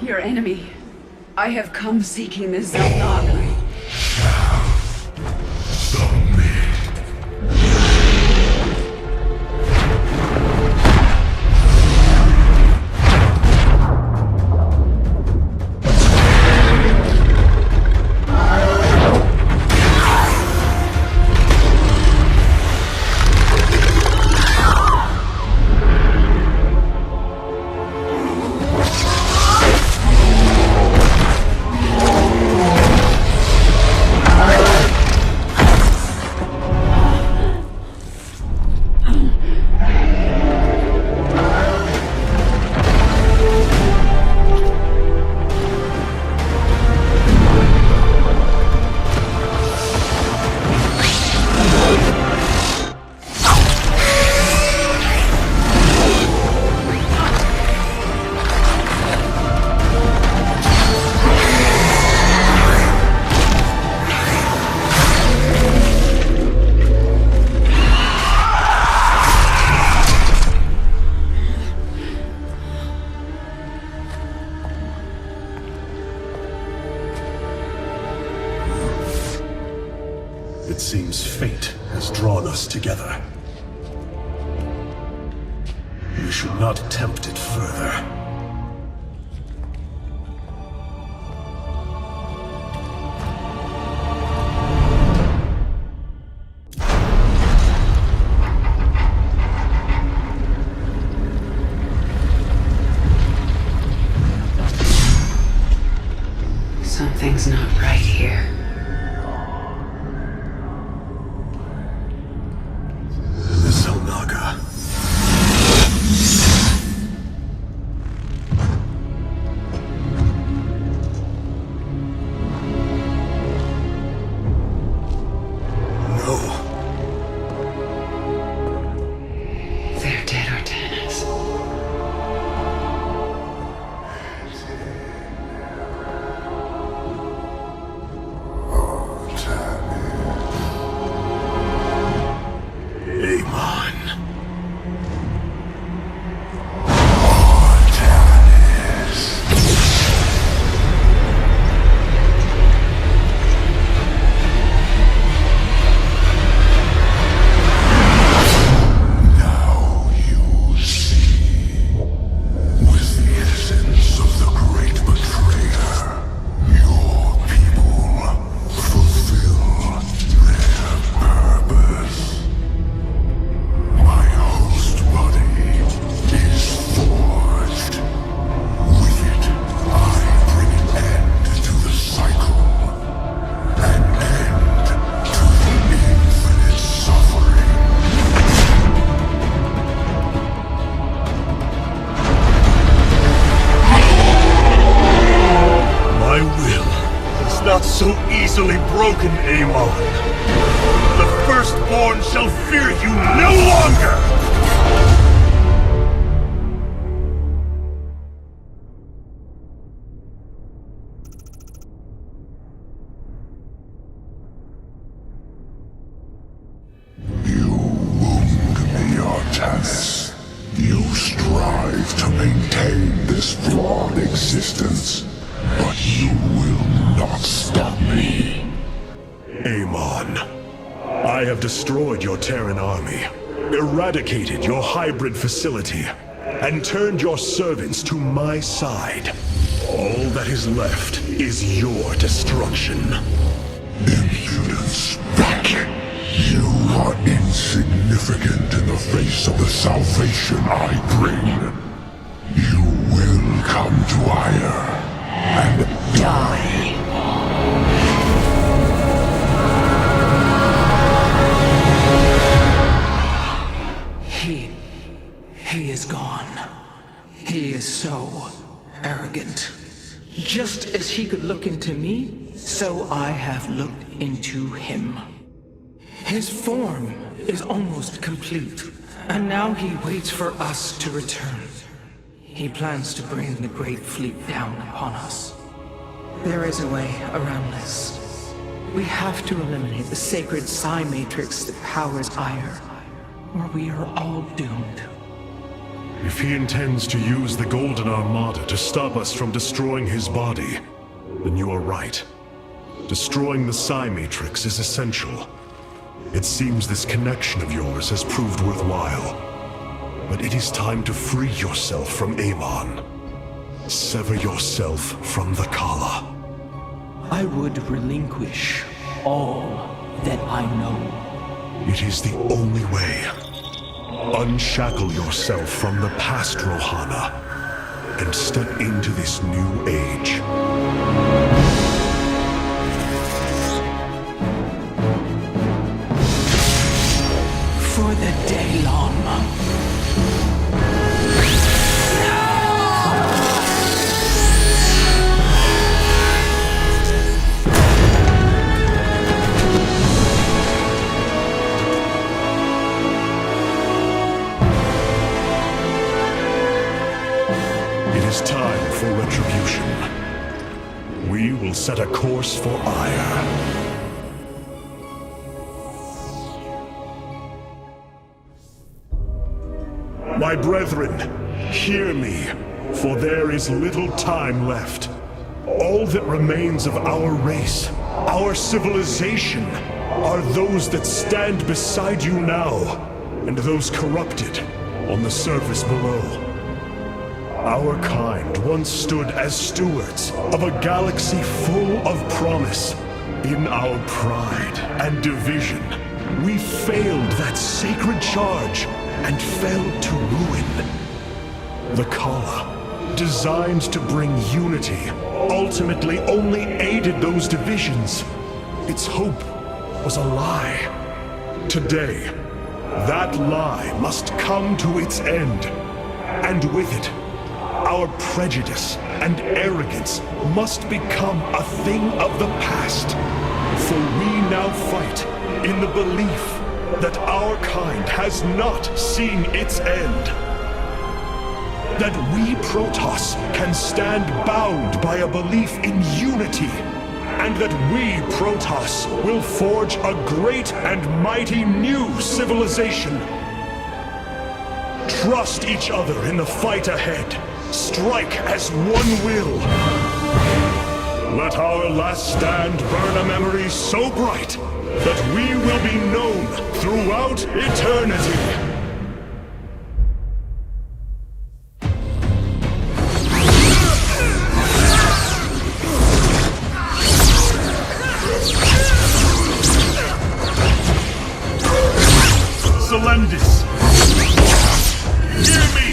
Speaker 11: Your enemy. I have come seeking the Zelnog.
Speaker 13: It seems fate has drawn us together. We should not attempt it further.
Speaker 11: Something's not right here.
Speaker 13: So easily broken, Amon. The Firstborn shall fear you no longer!
Speaker 14: You wound me, Artanis. You strive to maintain this flawed existence, but you will not stop me.
Speaker 13: Amon, I have destroyed your Terran army, eradicated your hybrid facility, and turned your servants to my side. All that is left is your destruction.
Speaker 14: Impudence, back! You are insignificant in the face of the salvation I bring. You will come to Ire and die.
Speaker 9: He is gone. He is so arrogant. Just as he could look into me, so I have looked into him. His form is almost complete, and now he waits for us to return. He plans to bring the Great Fleet down upon us. There is a way around this. We have to eliminate the sacred Psi Matrix that powers Ire, or we are all doomed.
Speaker 13: If he intends to use the Golden Armada to stop us from destroying his body, then you are right. Destroying the Psi Matrix is essential. It seems this connection of yours has proved worthwhile. But it is time to free yourself from Amon. Sever yourself from the Kala.
Speaker 15: I would relinquish all that I know.
Speaker 13: It is the only way. Unshackle yourself from the past, Rohana, and step into this new age.
Speaker 15: For the Daylon.
Speaker 13: It is time for retribution. We will set a course for ire. My brethren, hear me, for there is little time left. All that remains of our race, our civilization, are those that stand beside you now, and those corrupted on the surface below. Our kind once stood as stewards of a galaxy full of promise. In our pride and division, we failed that sacred charge and fell to ruin. The Kala, designed to bring unity, ultimately only aided those divisions. Its hope was a lie. Today, that lie must come to its end, and with it, our prejudice and arrogance must become a thing of the past. For we now fight in the belief that our kind has not seen its end. That we Protoss can stand bound by a belief in unity, and that we Protoss will forge a great and mighty new civilization. Trust each other in the fight ahead. Strike as one will. Let our last stand burn a memory so bright that we will be known throughout eternity. Selendis! Hear me!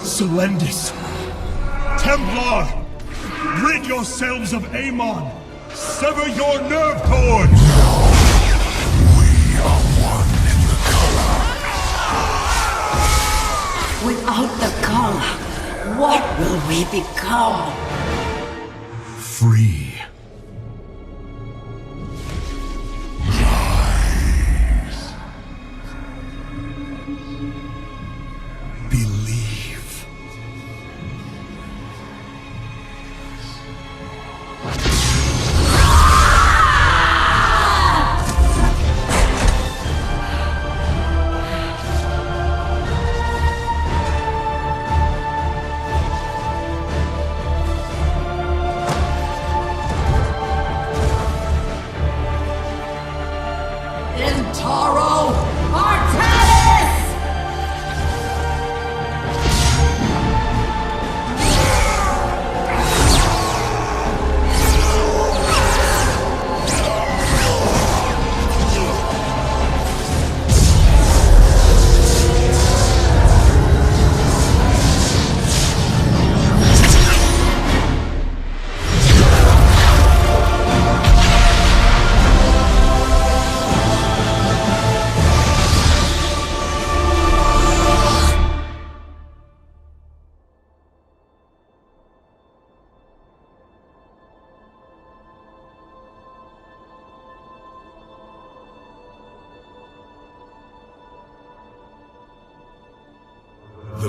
Speaker 13: Selendis! Templar! Rid yourselves of Amon! Sever your nerve cords!
Speaker 3: We are one in the Kala.
Speaker 12: Without the Kala, what will we become?
Speaker 13: Free. Believe.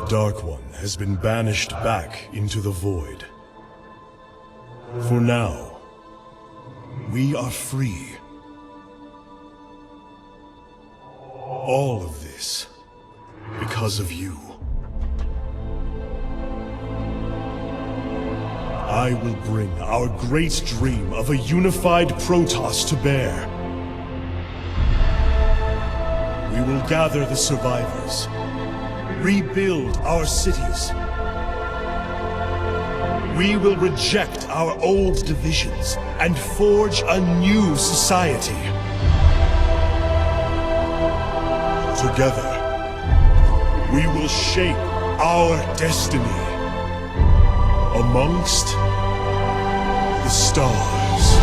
Speaker 13: The Dark One has been banished back into the void. For now, we are free. All of this because of you. I will bring our great dream of a unified Protoss to bear. We will gather the survivors, rebuild our cities. We will reject our old divisions and forge a new society. Together, we will shape our destiny amongst the stars.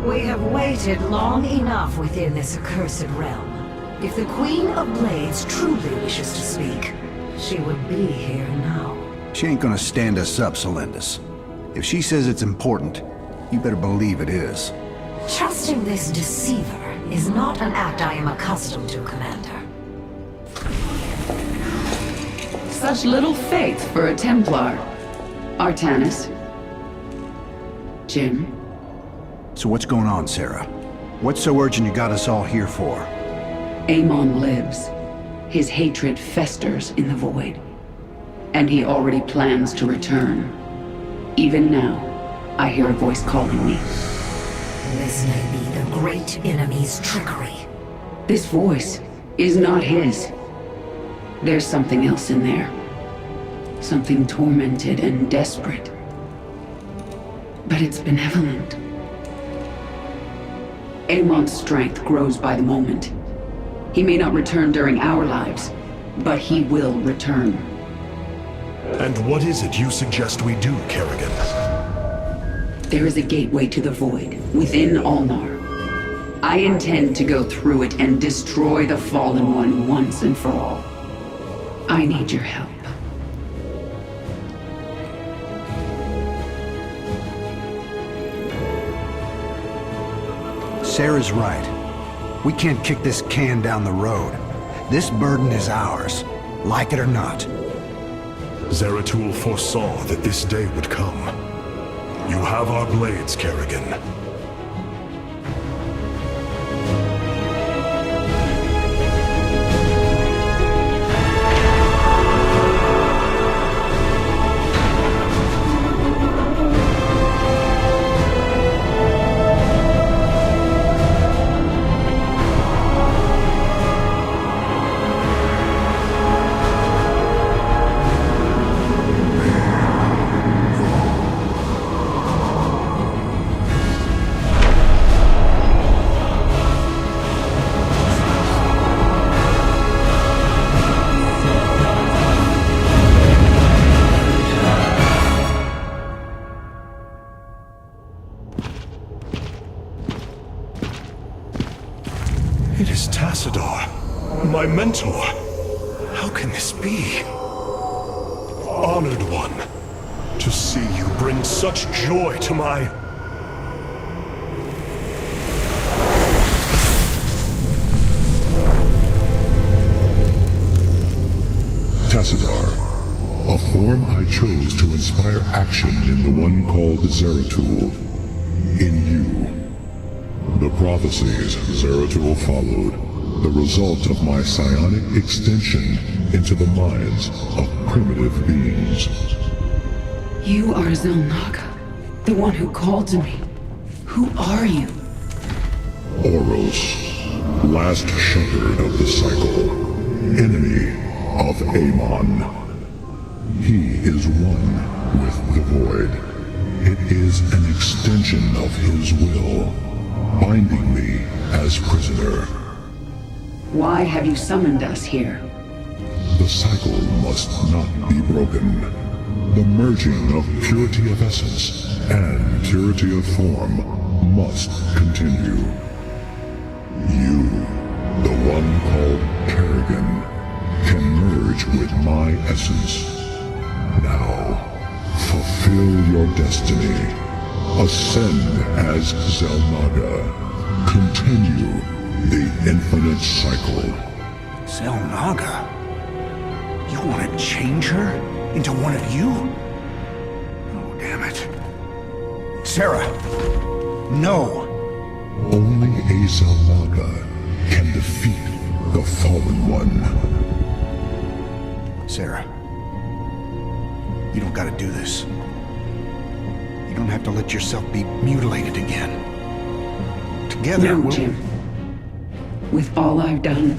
Speaker 12: We have waited long enough within this accursed realm. If the Queen of Blades truly wishes to speak, she would be here now.
Speaker 7: She ain't gonna stand us up, Celendis. If she says it's important, you better believe it is.
Speaker 12: Trusting this deceiver is not an act I am accustomed to, Commander.
Speaker 11: Such little faith for a Templar. Artanis. Jim.
Speaker 7: So what's going on, Sarah? What's so urgent you got us all here for?
Speaker 11: Amon lives. His hatred festers in the void. And he already plans to return. Even now, I hear a voice calling me.
Speaker 12: This may be the great enemy's trickery.
Speaker 11: This voice is not his. There's something else in there. Something tormented and desperate. But it's benevolent. Amon's strength grows by the moment. He may not return during our lives, but he will return.
Speaker 13: And what is it you suggest we do, Kerrigan?
Speaker 11: There is a gateway to the void, within Ulnar. I intend to go through it and destroy the Fallen One once and for all. I need your help.
Speaker 7: Sarah's right. We can't kick this can down the road. This burden is ours, like it or not.
Speaker 13: Zeratul foresaw that this day would come. You have our blades, Kerrigan. It is Tassadar, my mentor. How can this be? Honored one, to see you bring such joy to my...
Speaker 14: Tassadar, a form I chose to inspire action in the one called Zeratul. In you. The prophecies Zeratul followed, the result of my psionic extension into the minds of primitive beings.
Speaker 11: You are Zelnaga, the one who called to me. Who are you?
Speaker 14: Oros, last shepherd of the cycle, enemy of Amon. He is one with the void. It is an extension of his will, binding me as prisoner.
Speaker 11: Why have you summoned us here?
Speaker 14: The cycle must not be broken. The merging of purity of essence and purity of form must continue. You, the one called Kerrigan, can merge with my essence. Now, your destiny. Ascend as Xel'Naga. Continue the infinite cycle.
Speaker 16: Xel'Naga? You want to change her into one of you? Oh, damn it. Sarah! No!
Speaker 14: Only a Xel'Naga can defeat the Fallen One.
Speaker 16: Sarah, you don't gotta do this. You don't have to let yourself be mutilated again. Together,
Speaker 11: No,
Speaker 16: we'll...
Speaker 11: Jim. With all I've done,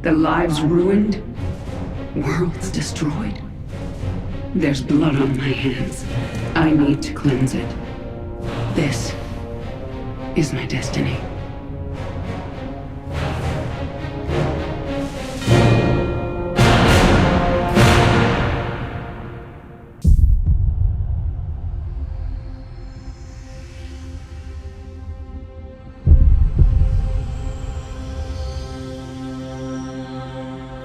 Speaker 11: the lives ruined, worlds destroyed, there's blood on my hands. I need to cleanse it. This is my destiny.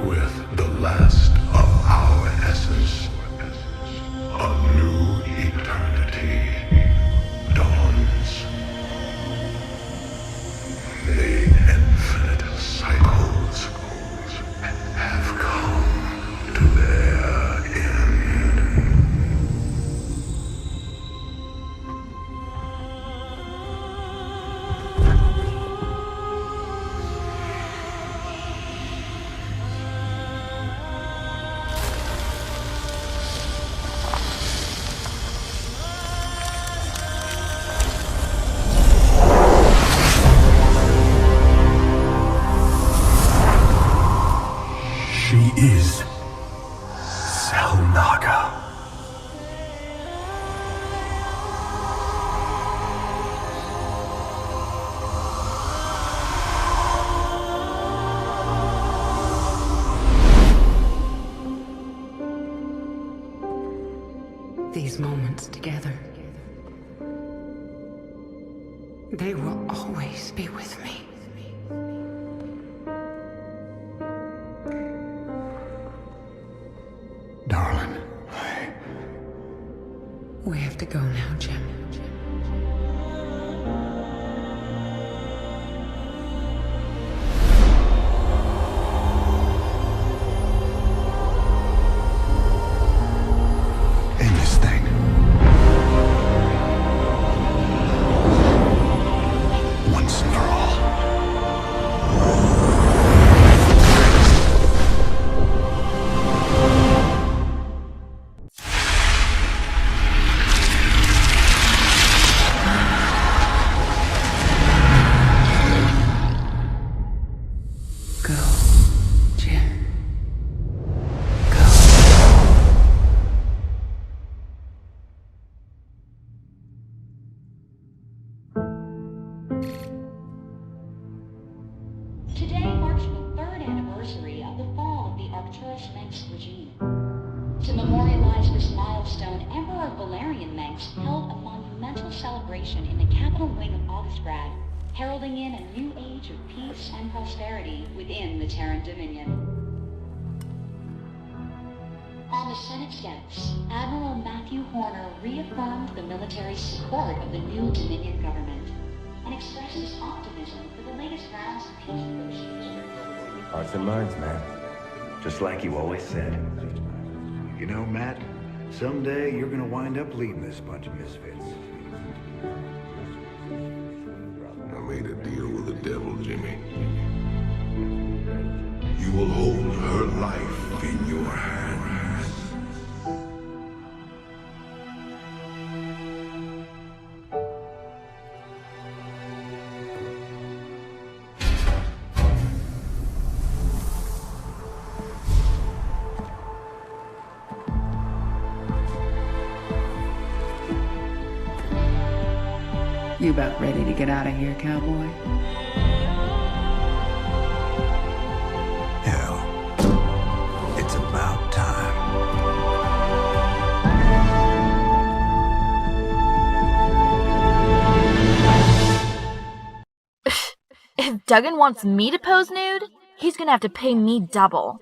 Speaker 14: With the last of our essence, a new eternity dawns. The infinite cycles have come to their end.
Speaker 4: She is Xel'Naga.
Speaker 11: These moments together, they will always be with me.
Speaker 16: Darling.
Speaker 11: We have to go now, Jim.
Speaker 16: End this thing. Once and for all.
Speaker 11: Go, Jim.
Speaker 10: Today marks the third anniversary of the fall of the Arcturus Menx regime. To memorialize this milestone, Emperor Valerian Menx held a monumental celebration in the capital wing of Augustgrad, heralding in a new age of peace and prosperity within the Terran Dominion. On the Senate steps, Admiral Matthew Horner reaffirmed the military support of the new Dominion government and expressed his optimism for the latest rounds of peace negotiations.
Speaker 8: Hearts and minds, man. Just like you always said.
Speaker 7: You know, Matt, someday you're gonna wind up leading this bunch of misfits.
Speaker 3: I made a deal with the devil, Jimmy. You will hold her life in your hands.
Speaker 11: You about ready to get out of here, cowboy?
Speaker 7: Hell, it's about time.
Speaker 18: If Duggan wants me to pose nude, he's gonna have to pay me double.